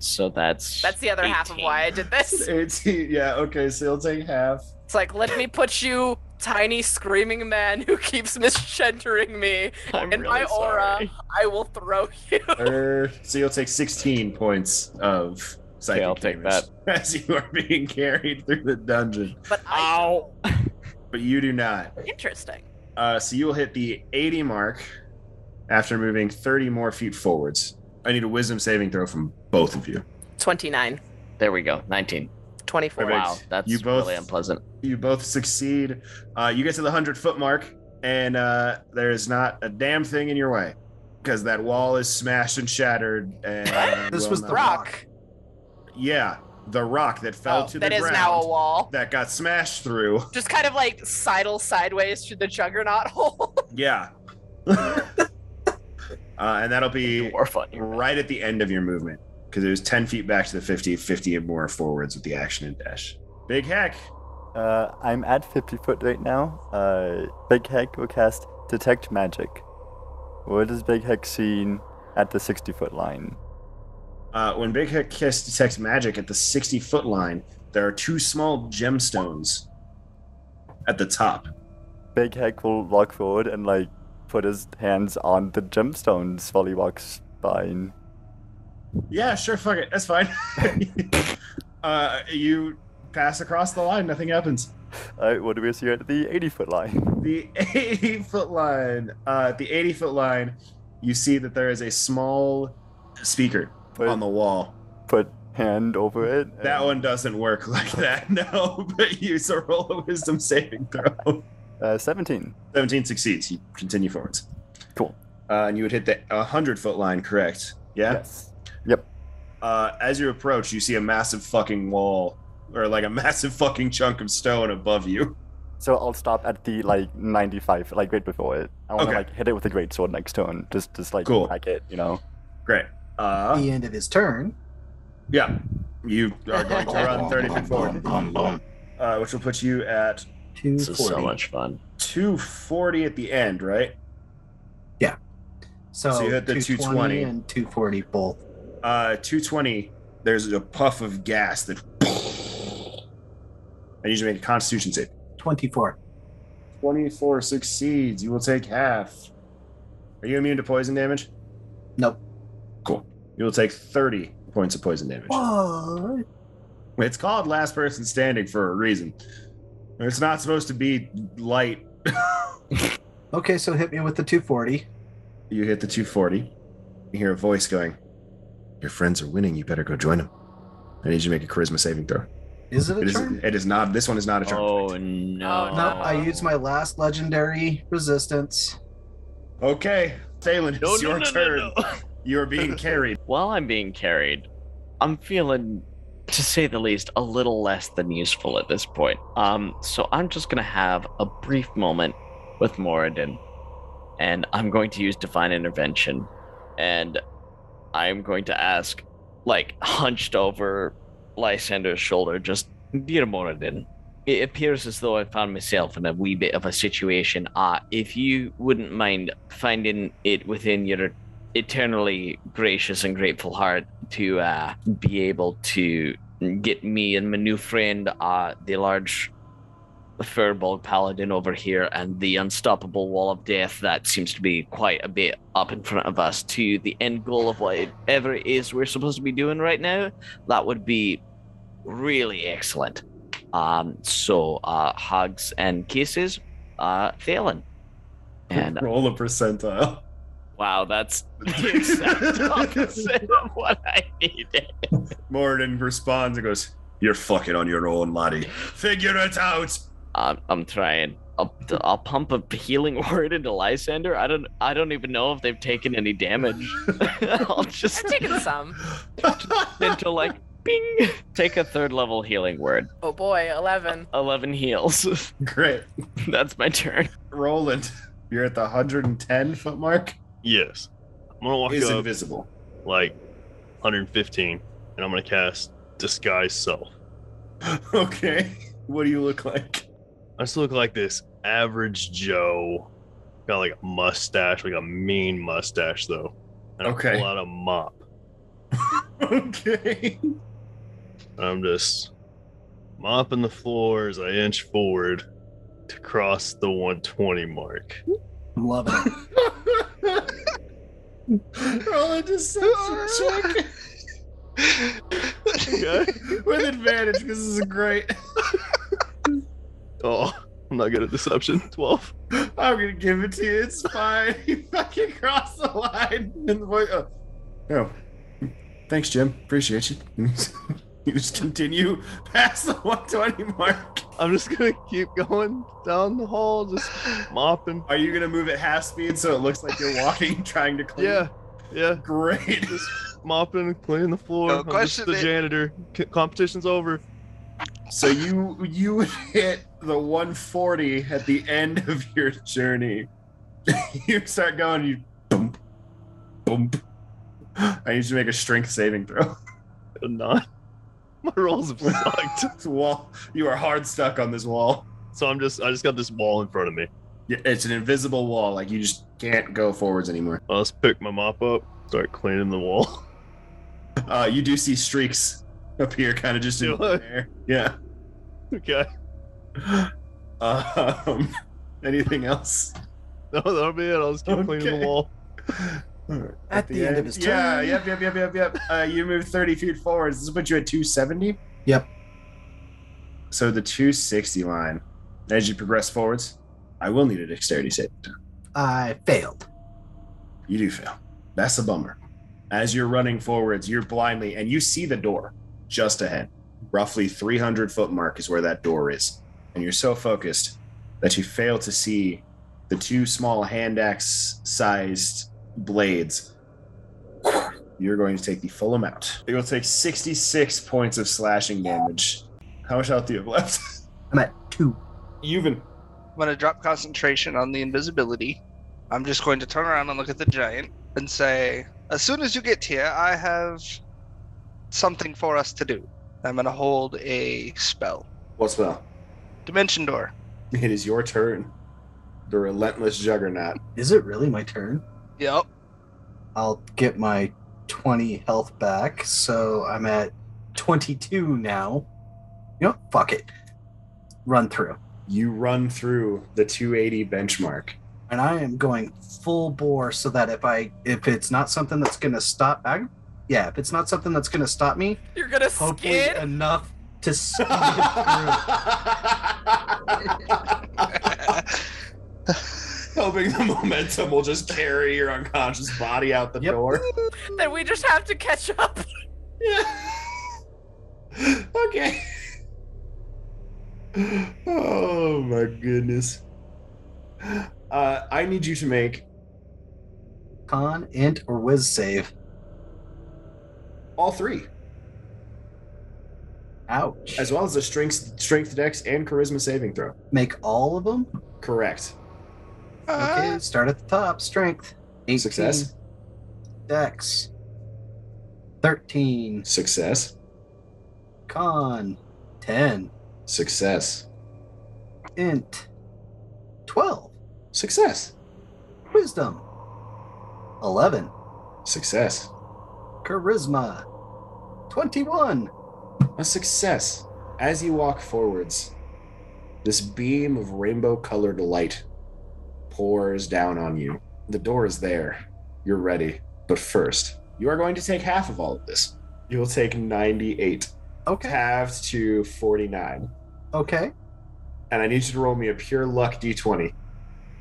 So that's That's the other half of 18. why I did this. 18. Yeah. Okay. So you'll take half. It's like, let me put you, tiny screaming man who keeps misgendering me, I'm in really my aura. sorry. I will throw you. So you'll take 16 points of psychic I'll take damage as you are being carried through the dungeon. But I Ow. But you do not. Interesting. So you will hit the 80 mark after moving 30 more feet forwards. I need a wisdom saving throw from both of you. 29, There we go. 19. 24. Perfect. Wow, that's You both- really unpleasant. You both succeed. You get to the 100-foot mark, and there is not a damn thing in your way because that wall is smashed and shattered. And This will was not- the Rock. Yeah, the rock that fell to the That is ground now a wall. that got smashed through. Just kind of like sidle sideways through the juggernaut hole. Yeah. And that'll be More fun. right at the end of your movement because it was 10 feet back to the 50, 50 and more forwards with the action and dash. Big Heck. I'm at 50 foot right now. Big Heck will cast Detect Magic. What is Big Heck seeing at the 60-foot line? When Big Heck detects magic at the 60-foot line, there are two small gemstones at the top. Big Heck will walk forward and like put his hands on the gemstones while he walks by. Yeah, sure, fuck it. That's fine. You pass across the line, nothing happens. Alright, what do we see at the 80-foot line? The 80-foot line. At the 80-foot line, you see that there is a small speaker on the wall. Put hand over it. That one doesn't work like that, no. But use a roll of wisdom saving throw. 17. 17 succeeds. You continue forwards. Cool. And you would hit the 100-foot line, correct? Yeah? Yes. Yep. As you approach, you see a massive fucking wall, or like a massive fucking chunk of stone above you. So I'll stop at the like 95, like right before it. I want to Okay. like hit it with a great sword next turn. Just like Cool. crack it, you know. Great. the end of his turn. Yeah. You are going to run 30 feet forward. Which will put you at This is 240. so much fun. 240 at the end, right? So you hit the 220. and 240 both. 220, there's a puff of gas that... I need you to make a constitution save. 24. 24 succeeds. You will take half. Are you immune to poison damage? Nope. Cool. You will take 30 points of poison damage. What? It's called last person standing for a reason. It's not supposed to be light. Okay, so hit me with the 240. You hit the 240. You hear a voice going, "Your friends are winning. You better go join them." I need you to make a charisma saving throw. Is it a turn? It is not. This one is not a turn. Oh effect. no! No, I use my last legendary resistance. Okay, Thalen, it's your turn. no. You are being carried. While I'm being carried, I'm feeling, to say the least, a little less than useful at this point. So I'm just gonna have a brief moment with Moradin, and I'm going to use Divine Intervention, and I'm going to ask, like, hunched over Lysander's shoulder, just, "Dear Moradin, it appears as though I found myself in a wee bit of a situation. If you wouldn't mind finding it within your eternally gracious and grateful heart to be able to get me and my new friend, the large Furball Paladin over here, and the unstoppable wall of death that seems to be quite a bit up in front of us, to the end goal of whatever it is we're supposed to be doing right now, that would be really excellent." So hugs and kisses, Thalen. And Roll a percentile. wow, that's the exact opposite of what I needed. Moradin responds and goes, "You're fucking on your own, laddie. Figure it out." I'm trying. I'll pump a healing word into Lysander. I don't even know if they've taken any damage. I'll just I've taken some. into like bing. Take a 3rd level healing word. Oh boy, 11. 11 heals. Great. That's my turn. Roland, you're at the 110 foot mark. Yes. I'm gonna walk Is up invisible. like 115, and I'm gonna cast Disguise Self. Okay. What do you look like? I just look like this average Joe. Got like a mustache, like a mean mustache though. And Okay. I pull out a mop. Okay. I'm just mopping the floor as I inch forward to cross the 120 mark. I'm loving it. Roll a deception check. Okay. With advantage, because this is great. Oh, I'm not good at deception. 12. I'm gonna give it to you. It's fine. You fucking crossed the line. And the boy, oh, thanks, Jim. Appreciate you. You just continue past the 120 mark. I'm just gonna keep going down the hall, just mopping. Are you gonna move at half speed so it looks like you're walking, trying to clean? Yeah. Great. Just mopping, cleaning the floor. No I'm just question the it- janitor. Competition's over. So you would hit the 140 at the end of your journey. You start going, you boom, boom. I need you to make a strength saving throw. I'm not. My rolls have sucked. This wall, you are hard stuck on this wall. So I just got this wall in front of me. Yeah, it's an invisible wall, like you just can't go forwards anymore. I'll just pick my mop up, start cleaning the wall. You do see streaks appear kind of just in Do the I? air. Yeah. Okay. Anything else? No, that'll be it. I'll just keep cleaning the wall. At the end of his turn. Yeah, yep. You move 30 feet forward. Does this put you at 270? Yep. So the 260 line, as you progress forwards, I will need a dexterity save. I failed. You do fail. That's a bummer. As you're running forwards, you're blindly, and you see the door just ahead. Roughly 300-foot mark is where that door is. And you're so focused that you fail to see the two small hand axe-sized blades. You're going to take the full amount. You'll take 66 points of slashing damage. How much health do you have left? I'm at 2. Even. I'm going to drop concentration on the invisibility. I'm just going to turn around and look at the giant and say, as soon as you get here, I have something for us to do. I'm going to hold a spell. What spell? Dimension Door. It is your turn. The relentless juggernaut. Is it really my turn? Yep. I'll get my 20 health back, so I'm at 22 now. You know, fuck it. Run through. You run through the 280 benchmark. And I am going full bore so that if it's not something that's gonna stop if it's not something that's gonna stop me, You're gonna hopefully skid? enough to speed it through. Hoping the momentum will just carry your unconscious body out the door. Then we just have to catch up. Yeah. Okay. Oh my goodness. I need you to make Con, int, or whiz save. all three, Ouch. as well as a strength dex and charisma saving throw. Make all of them? Correct. Okay, start at the top. Strength. 18. Success. Dex. 13. Success. Con. 10. Success. Int. 12. Success. Wisdom. 11. Success. Charisma. 21. A success. As you walk forwards, this beam of rainbow-colored light pours down on you. The door is there. You're ready. But first, you are going to take half of all of this. You will take 98, Okay. halved to 49. Okay. And I need you to roll me a pure luck d20.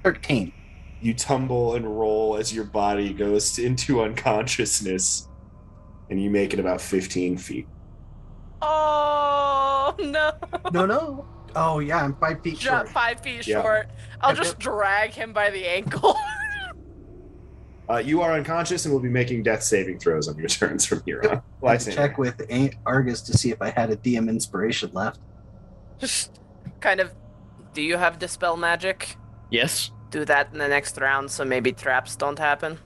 13. You tumble and roll as your body goes into unconsciousness, and you make it about 15 feet. Oh no. No. Oh, yeah, I'm 5 feet short. 5 feet Yeah. short. I'll Yep, just yep. drag him by the ankle. You are unconscious and will be making death saving throws on your turns from here on. I had to check with Argus to see if I had a DM inspiration left. Just kind of. Do you have dispel magic? Yes, Do that in the next round, so maybe traps don't happen.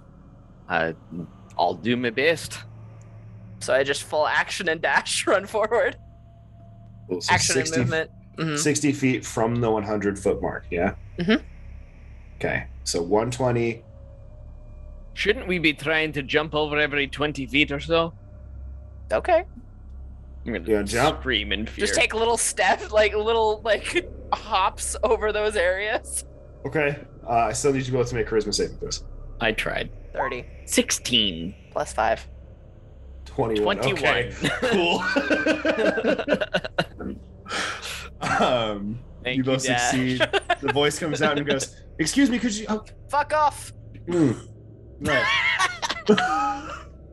I'll do my best. So I just full action and dash, run forward. Cool, so Action 60 and movement. Mhm. 60 feet from the 100-foot mark, yeah? Mhm. Okay, so 120. Shouldn't we be trying to jump over every 20 feet or so? Okay. I'm You gonna jump? scream in fear. Just take little steps, little hops over those areas. Okay, I still need you both to make charisma saving throws. I tried. 30 16. plus 5. 21. 21. Okay, cool. Thank you both Dash. succeed. The voice comes out and goes, "Excuse me, could you..." Oh, Fuck off. right.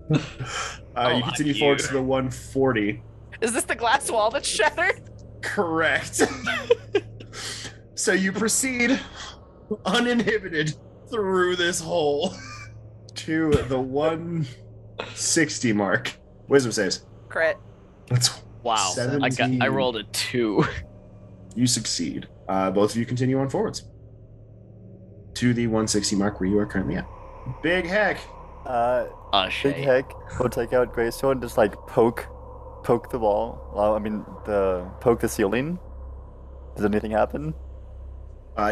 You continue you. forward to the 140. Is this the glass wall that's shattered? Correct. So you proceed uninhibited through this hole to the 160 mark. Wisdom saves. Crit. That's Wow. 17. I rolled a 2. You succeed. Both of you continue on forwards to the 160 mark where you are currently at. Big Heck. Oh, Big shit. Heck will take out Greystone and just like poke the wall. Well, poke the ceiling. Does anything happen?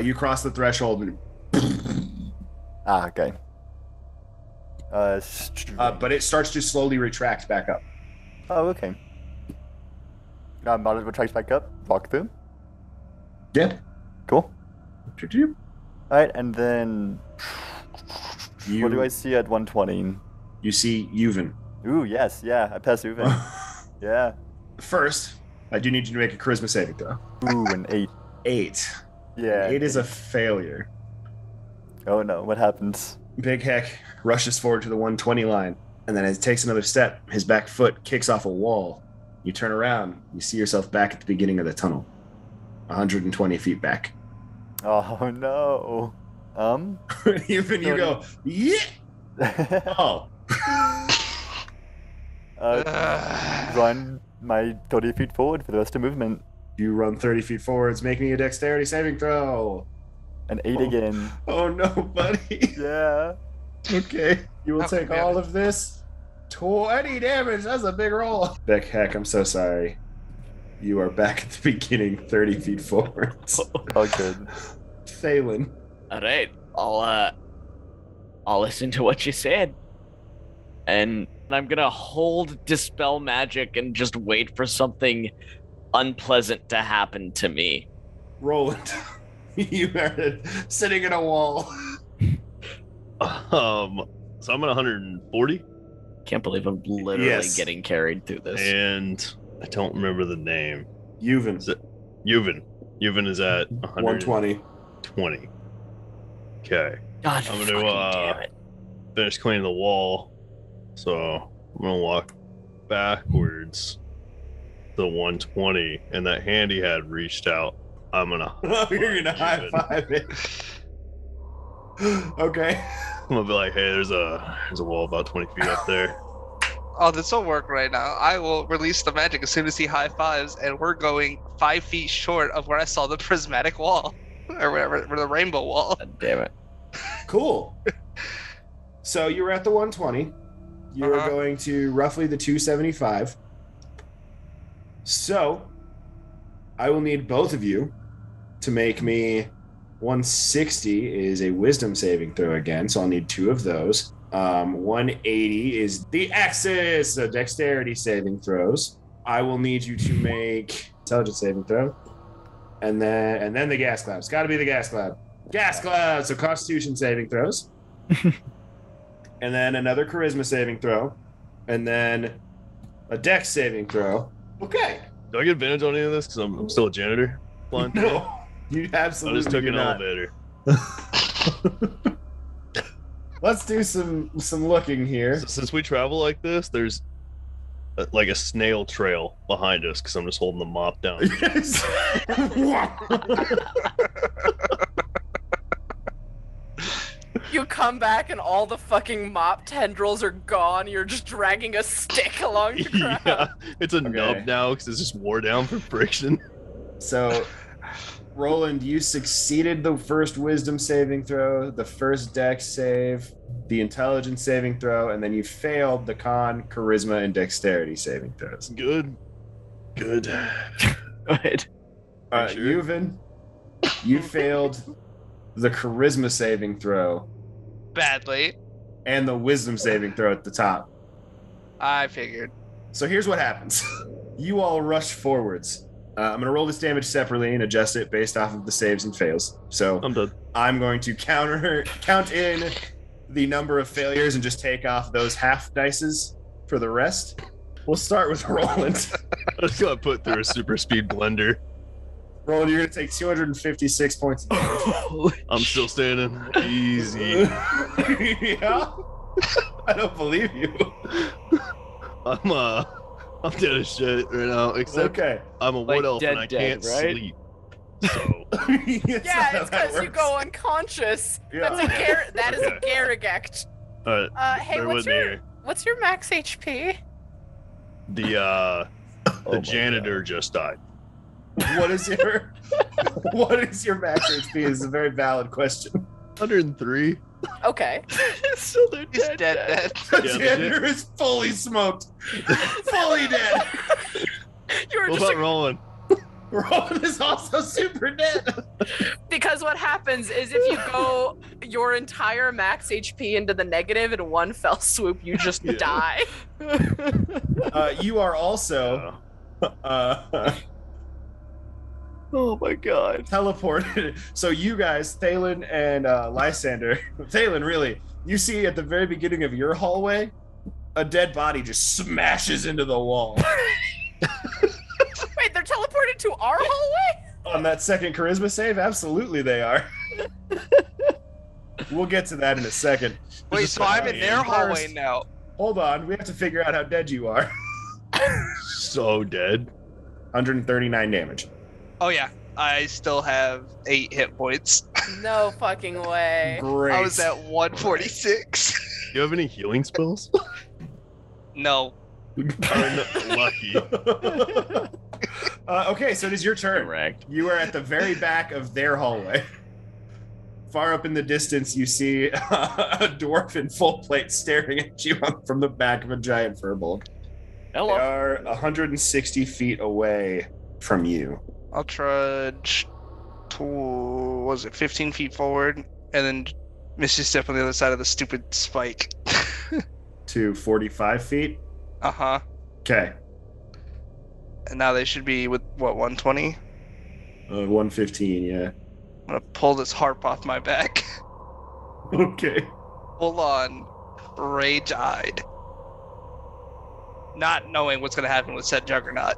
You cross the threshold, and, Okay. but it starts to slowly retract back up. Oh, okay. Might as well track back up. Walk through. Yeah. All right, and then what do I see at 120? You see Yuvan. Ooh, yes, yeah, I pass Uven. Yeah. First, I do need you to make a charisma saving throw. Ooh, an 8. 8. Yeah. 8 is a failure. Oh no, what happens? Big Heck rushes forward to the 120 line, and then as he takes another step, his back foot kicks off a wall. You turn around, you see yourself back at the beginning of the tunnel, 120 feet back. Oh no. Even you go, yeah. Oh. Run my 30 feet forward for the rest of movement. You run 30 feet forwards, make me a dexterity saving throw. An 8 again. Oh no, buddy. Yeah. Okay. You will How take come all of this. 20 damage. That's a big roll. Beck Heck, I'm so sorry. You are back at the beginning, 30 feet forwards. Oh, good. Thalen. All right, I'll listen to what you said, and I'm gonna hold dispel magic and just wait for something unpleasant to happen to me. Roland. You are sitting in a wall. So I'm at 140, Can't believe I'm literally Yes. getting carried through this. and I don't remember the name. Yuvan. Is it Yuvan? Yuvan is at 120. 120. Okay. God, I'm fucking gonna damn it. finish cleaning the wall, so I'm gonna walk backwards to 120, and that hand he had reached out. I'm gonna. You're gonna high Yuvan. five it. Okay. I'm gonna be like, hey, there's a wall about 20 feet up there. Oh, this will work right now. I will release the magic as soon as he high fives, and we're going 5 feet short of where I saw the prismatic wall, or whatever, or the rainbow wall. God damn it. Cool. So you were at the 120. You are Uh-huh. going to roughly the 275. So I will need both of you to make me 160 is a wisdom saving throw again. So I'll need 2 of those. 180 is the axis, so dexterity saving throws. I will need you to make intelligence saving throw. And then the gas cloud. It's got to be the gas cloud. Gas cloud. So constitution saving throws. And then another charisma saving throw. And then a dex saving throw. Okay. Do I get advantage on any of this? Because I'm still a janitor. Blind. No, you I absolutely just took do an not. elevator. Let's do some looking here. So since we travel like this, there's like a snail trail behind us because I'm just holding the mop down. Yes. You come back and all the fucking mop tendrils are gone. You're just dragging a stick along the ground. Yeah, it's a Okay. nub now because it's just wore down from friction. So, Roland, you succeeded the first wisdom saving throw, the first dex save, the intelligence saving throw, and then you failed the con, charisma, and dexterity saving throws. Good. Good. Sure. Yuvan, you failed the charisma saving throw Badly. and the wisdom saving throw at the top. I figured. So here's what happens. You all rush forwards. I'm going to roll this damage separately and adjust it based off of the saves and fails. So I'm done. I'm going to count in the number of failures and just take off those half dices for the rest. We'll start with Roland. I just got put through a super speed blender. Roland, you're going to take 256 points of damage. I'm still standing. Easy. Yeah? I don't believe you. I'm dead as shit right now. Except Okay. I'm a Like wood elf and I dead, can't right? sleep. So Yeah, it's because you go unconscious. Yeah. That is a Okay. Garagect. all right, Hey, bear what's with me your here. what's your max HP? The Oh my janitor just died. What is your max HP is a very valid question. 103. Okay. Still they're He's dead. The Yeah, janitor is fully smoked. Fully dead. You were What just about Roland? Roland is also super dead. because what happens is if you go your entire max HP into the negative in one fell swoop, you just Yeah. die. You are also Oh my god. teleported. So you guys, Thalen and Lysander, Thalen, really, you see at the very beginning of your hallway, a dead body just smashes into the wall. Wait, they're teleported to our hallway? On that second charisma save, absolutely they are. We'll get to that in a second. Wait, so I'm in their hallway First, now. Hold on, we have to figure out how dead you are. So dead. 139 damage. Oh yeah, I still have 8 hit points. No fucking way. Great. I was at 146. Do you have any healing spells? No. Lucky. Okay, so it is your turn. Correct. You are at the very back of their hallway. Far up in the distance, you see a dwarf in full plate staring at you from the back of a giant furbolg. They Hello. are 160 feet away from you. I'll trudge to 15 feet forward, and then misty step on the other side of the stupid spike. To 45 feet. Uh-huh. Okay. And now they should be with, what, 120? 115, yeah. I'm gonna pull this harp off my back. Okay. Full on, rage-eyed. Not knowing what's gonna happen with said juggernaut.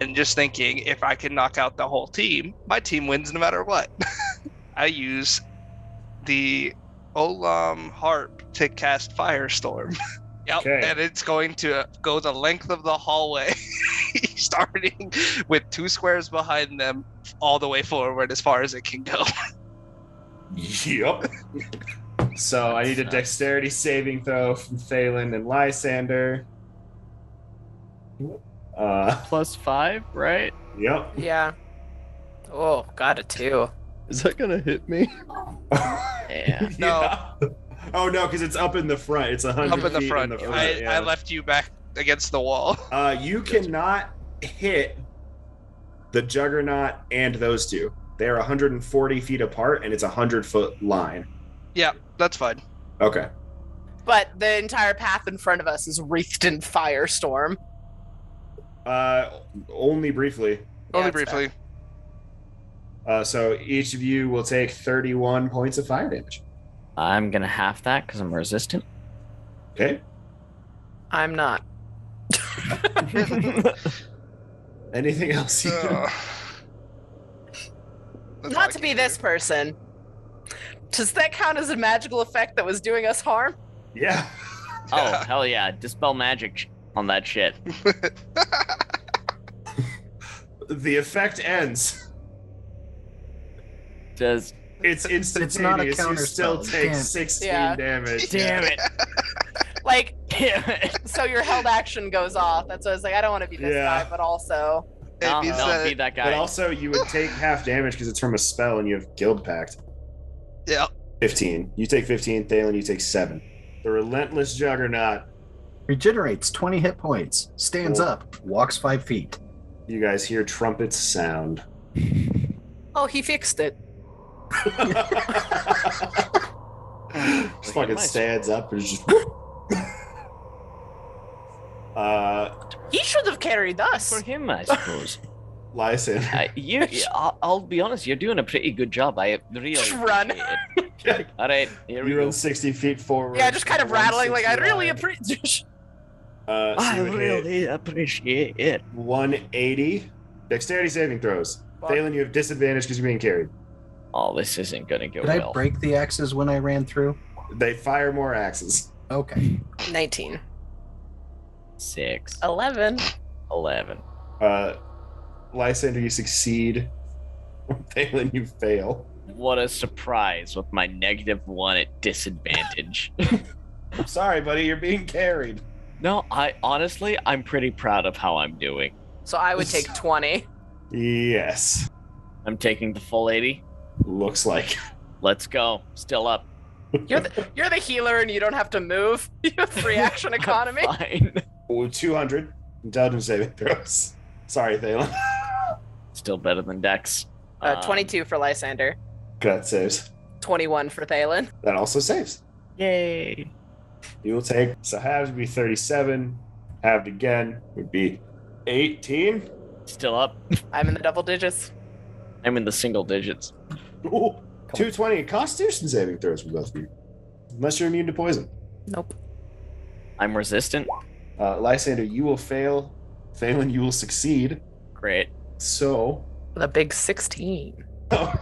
And just thinking, if I can knock out the whole team, my team wins no matter what. I use the Olam harp to cast Firestorm. Yep, Okay. and it's going to go the length of the hallway, starting with 2 squares behind them, all the way forward as far as it can go. Yep. So I need a dexterity saving throw from Thalen and Lysander. +5, right? Yep. Yeah. Oh, got a 2. Is that gonna hit me? Yeah. No. Yeah. Oh no, because it's up in the front. It's 100 Up in the feet front. yeah. I left you back against the wall. You cannot hit the Juggernaut and those two. They are 140 feet apart, and it's a 100-foot line. Yeah, that's fine. Okay. But the entire path in front of us is wreathed in firestorm. Only briefly. Only that's briefly. So each of you will take 31 points of fire damage. I'm gonna half that because I'm resistant. Okay. I'm not. Anything else? You Ugh. That's all I Not to can be do. this person. Does that count as a magical effect that was doing us harm? Yeah. Oh, hell yeah. Dispel magic on that shit. The effect ends. Does It's instantaneous. counter You still spell. You take can't- 16 Yeah. damage. damn it. Like, Damn it. so your held action goes off. That's what I was like, I don't want to be this Yeah. guy, but also. No, It means no, that- be that But guy. also, you would take half damage because it's from a spell and you have Guild Pact. Yeah. 15. You take 15, Thalen, you take 7. The Relentless Juggernaut. Regenerates 20 hit points. Stands Cool. up. Walks 5 feet. You guys hear trumpets sound. Oh, he fixed it. Just fucking stands up and just. He should have carried us. For him, I suppose. Lysander. I'll be honest, you're doing a pretty good job. I really Just run. appreciate it. All right, here we You go. run 60 feet forward. Yeah, just kind of rattling. Like, I 160 really line. appreciate. So I you would hit really appreciate it. 180. Dexterity saving throws. Fuck. Thalen, you have disadvantage because you're being carried. Oh, this isn't gonna go Did I well. break the axes when I ran through? They fire more axes. Okay. 19. 6, 11. 11. Lysander, you succeed. Thalen, you fail. What a surprise with my -1 at disadvantage. I'm sorry, buddy. You're being carried. No, I'm pretty proud of how I'm doing. So I would take 20. Yes. I'm taking the full 80. Looks like. Let's go. Still up. You're the healer and you don't have to move. You have free action economy. Fine. Ooh, 200 intelligence saving throws. Sorry, Thalen. Still better than Dex. 22 for Lysander. That saves. 21 for Thalen. That also saves. Yay. You will take. So halved would be 37. Halved again would be 18. Still up. I'm in the double digits. I'm in the single digits. Ooh, 220 Constitution saving throws from both of you. Unless you're immune to poison. Nope. I'm resistant. Lysander, you will fail. Phelan, you will succeed. Great. So, With a big 16.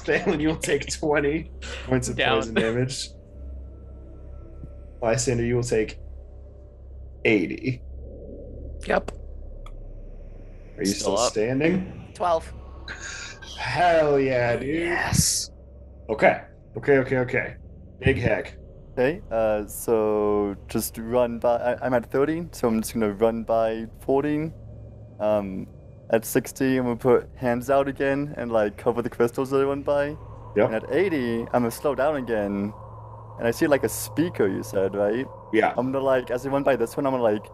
Phelan, you will take 20 points of Down. poison damage. Lysander, you will take 80. Yep. Are you Still still up. standing? 12. Hell yeah, dude. Yes. Okay. Big heck. Okay, so just run by. I'm at 30, so I'm just gonna run by 14. At 60, I'm gonna put hands out again and like cover the crystals that I run by. Yep. And at 80, I'm gonna slow down again. And I see like a speaker, you said, right? Yeah. I'm gonna like, as I run by this one, I'm gonna like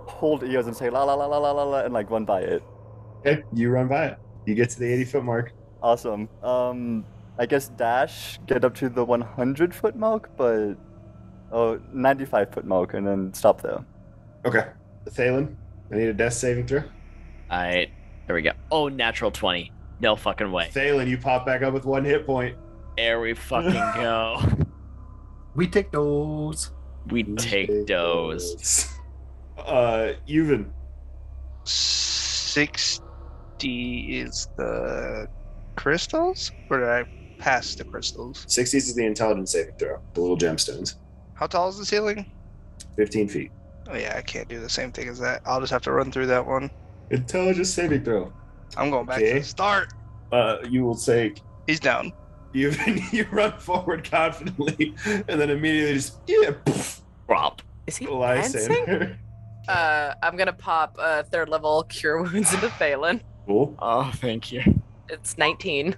hold ears and say la la la la la la la and like run by it. Okay, you run by it. You get to the 80-foot mark. Awesome. I guess dash, get up to the 100-foot mark, but 95-foot mark, and then stop there. Okay. Thalen, I need a death saving throw. Alright. There we go. Oh, natural 20. No fucking way. Thalen, you pop back up with 1 hit point. There we fucking go. We take those. We take those. Euvan. 60 is the crystals? Or did I pass the crystals? 60s is the intelligence saving throw. The little gemstones. How tall is the ceiling? 15 feet. Oh yeah, I can't do the same thing as that. I'll just have to run through that one. Intelligence saving throw. I'm going back to Okay. the start. You will take. He's down. You run forward confidently, and then immediately just Drop. Is he dancing? Lysander. I'm gonna pop a 3rd level cure wounds into Phelan. Cool. Oh, thank you. It's 19.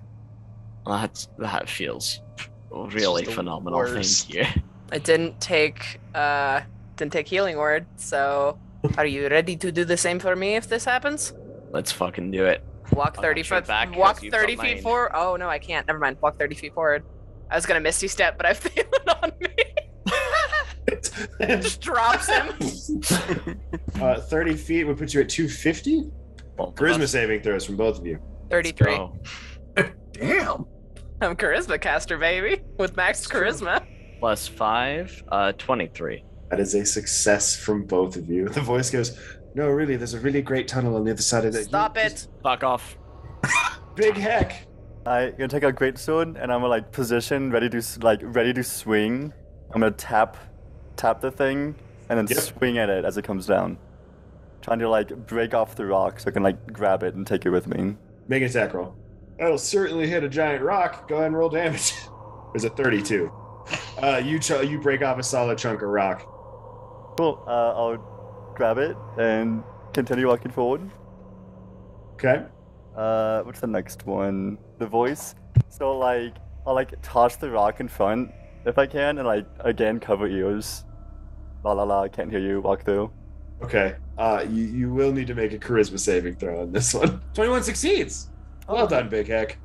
That feels really the phenomenal. worst. Thank you. I didn't take healing word, so are you ready to do the same for me if this happens? Let's fucking do it. Walk I'll 30 got your foot back 'cause walk you've 30 got feet mine. forward. Oh no, I can't. Never mind. Walk 30 feet forward. I was gonna misty step, but I failed on me. Just drops him. 30 feet would put you at 250. Both of Charisma us. saving throws from both of you. 33. Go. Damn. I'm charisma caster, baby, with max charisma. Plus 5, 23. That is a success from both of you. The voice goes, "No, really, there's a really great tunnel on the other side of that. Stop it. Fuck off. Big heck." I'm gonna take a great sword and I'm gonna like position, ready to swing. I'm gonna tap the thing and then Yep. swing at it as it comes down. Trying to like break off the rock so I can like grab it and take it with me. Make an attack roll. That'll certainly hit a giant rock. Go ahead and roll damage. There's a 32. You break off a solid chunk of rock. Cool. I'll grab it and continue walking forward. Okay. What's the next one? The voice. So like I'll like toss the rock in front if I can and like again cover ears. La la la, I can't hear you, walk through. Okay. You will need to make a charisma saving throw on this one. 21 succeeds. Well done, Big Heck.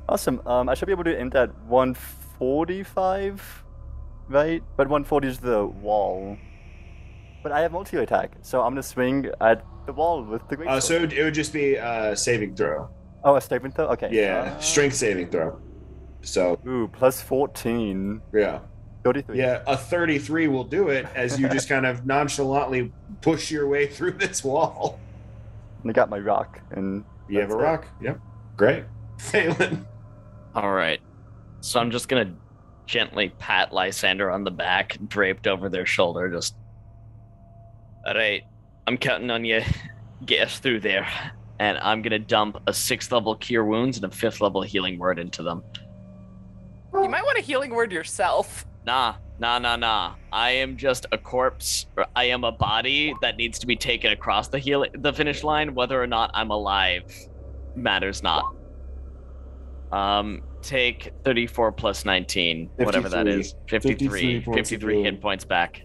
Awesome. I should be able to end at 145, right? But 140 is the wall. But I have multi-attack, so I'm gonna swing at the wall with the great sword. So it would just be a saving throw. Oh, a statement though? Okay. Yeah, strength saving throw. So, Ooh, plus 14. yeah. 33. Yeah, a 33 will do it as you just kind of nonchalantly push your way through this wall. And I got my rock, and You have a that's it. rock. Yep. Great. Phelan. All right. So I'm just going to gently pat Lysander on the back, draped over their shoulder. Just, all right. I'm counting on you. Get us through there. And I'm going to dump a 6th level cure wounds and a 5th level healing word into them. You might want a healing word yourself. Nah. I am just a corpse. I am a body that needs to be taken across the finish line. Whether or not I'm alive matters not. Take 34 plus 19, whatever that is. 53 points of 53 hit healing. points back.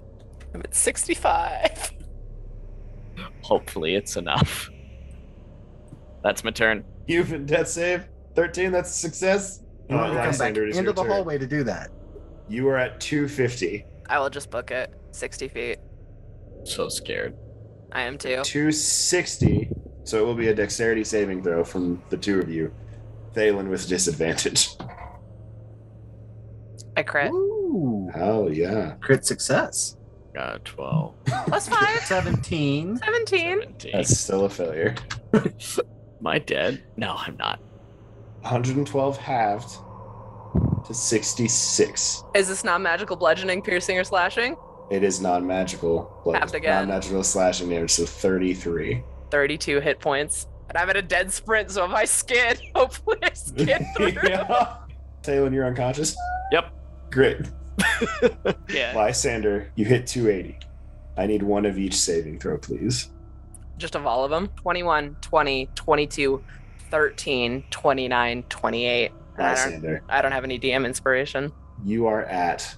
I'm at 65. Hopefully it's enough. That's my turn. You've been death save. 13, that's a success. You want to come back Lysander, it is into your the turn. hallway to do that. You are at 250. I will just book it. 60 feet. So scared. I am too. 260. So it will be a dexterity saving throw from the two of you. Thalen with disadvantage. I crit. Ooh, Oh yeah. crit success. Got 12. Plus 5. 17. 17. 17. That's still a failure. Am I dead? No, I'm not. 112 halved to 66. Is this not magical bludgeoning, piercing, or slashing? It is non-magical. Halved again. Non-magical slashing damage, so 33. 32 hit points. And I'm at a dead sprint, so if I skid, hopefully I skid through. Yeah. Thalen, you're unconscious? Yep. Great. Yeah. Lysander, you hit 280. I need one of each saving throw, please. Just of all of them. 21, 20, 22, 13, 29, 28. Lysander, I don't have any DM inspiration. you are at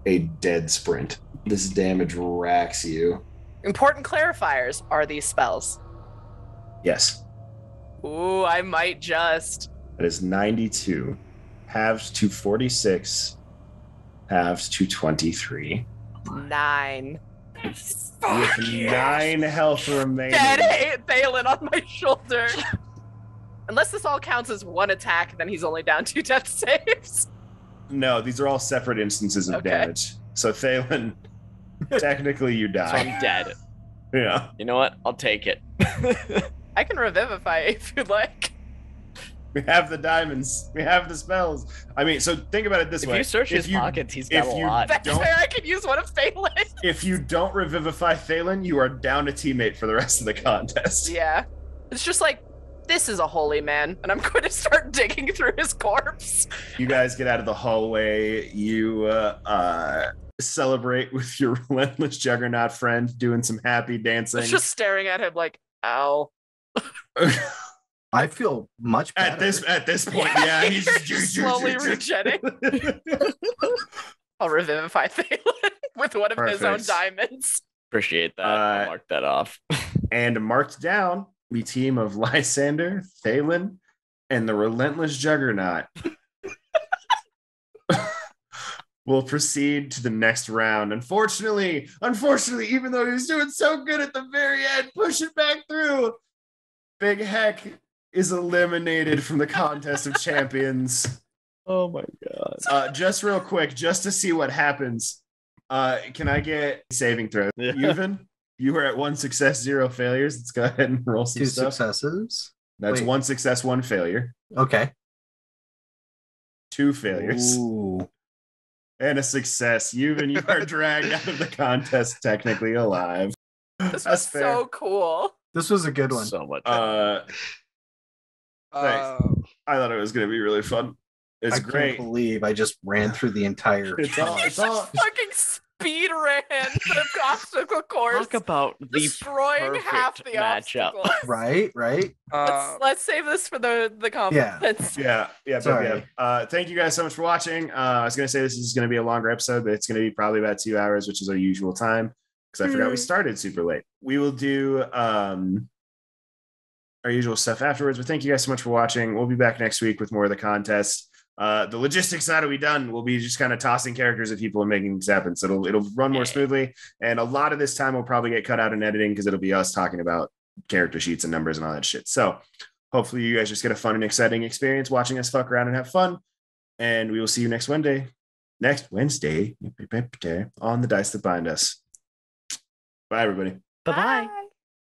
a dead sprint. This damage racks you. Important clarifiers are these spells. Yes, Ooh, I might just. that is 92. Halves to 46. Halves to 23. 9. With 9 health remaining. Dead Thalen on my shoulder. Unless this all counts as one attack, then he's only down 2 death saves. No, these are all separate instances of Okay. damage. So Thalen, technically you So die. I'm dead. Yeah. You know what? I'll take it. I can revivify if you'd like. We have the diamonds. We have the spells. I mean, so think about it this If way. you search his you- pockets, he's got if a you lot. That's Don't- fair, I could use one of Thalen. If you don't revivify Thalen, you are down a teammate for the rest of the contest. Yeah. It's just like, this is a holy man, and I'm going to start digging through his corpse. You guys get out of the hallway. You celebrate with your relentless juggernaut friend, doing some happy I dancing. was just staring at him like, ow. I feel much better. at this point, yeah, he's You're slowly regenerating. I'll revivify Thalen with one of his own Perfect. diamonds. Appreciate that. I'll mark that off. And marked down the team of Lysander, Thalen, and the relentless juggernaut. We'll proceed to the next round. Unfortunately, even though he was doing so good at the very end, pushing back through, Big Heck is eliminated from the contest of champions. Oh my god. Just real quick, just to see what happens. Can I get saving throw? Yeah. Yuvan, you were at 1 success, 0 failures. Let's go ahead and roll some 2 stuff. successes. That's Wait. 1 success, 1 failure. Okay. 2 failures. Ooh. And a success. You are dragged out of the contest, technically alive. This That's was fair. so cool. This was a good one. So much. Thanks. I thought it was going to be really fun. It's I great. can't believe I just ran through the entire. It's all. It's all. Fucking speed ran the obstacle course, Talk about the destroying half perfect the matchup. obstacles. Right. Let's save this for the compliments. Yeah. Sorry. Thank you guys so much for watching. I was going to say this is going to be a longer episode, but it's going to be probably about 2 hours, which is our usual time because I forgot we started super late. We will do our usual stuff afterwards, but thank you guys so much for watching. We'll be back next week with more of the contest. The logistics side will be done. We'll be just kind of tossing characters at people and making things happen. So it'll run more smoothly. And a lot of this time will probably get cut out in editing because it'll be us talking about character sheets and numbers and all that shit. So hopefully you guys just get a fun and exciting experience watching us fuck around and have fun. And we will see you next Wednesday on the Dice That Bind Us. Bye, everybody. Bye-bye. Bye.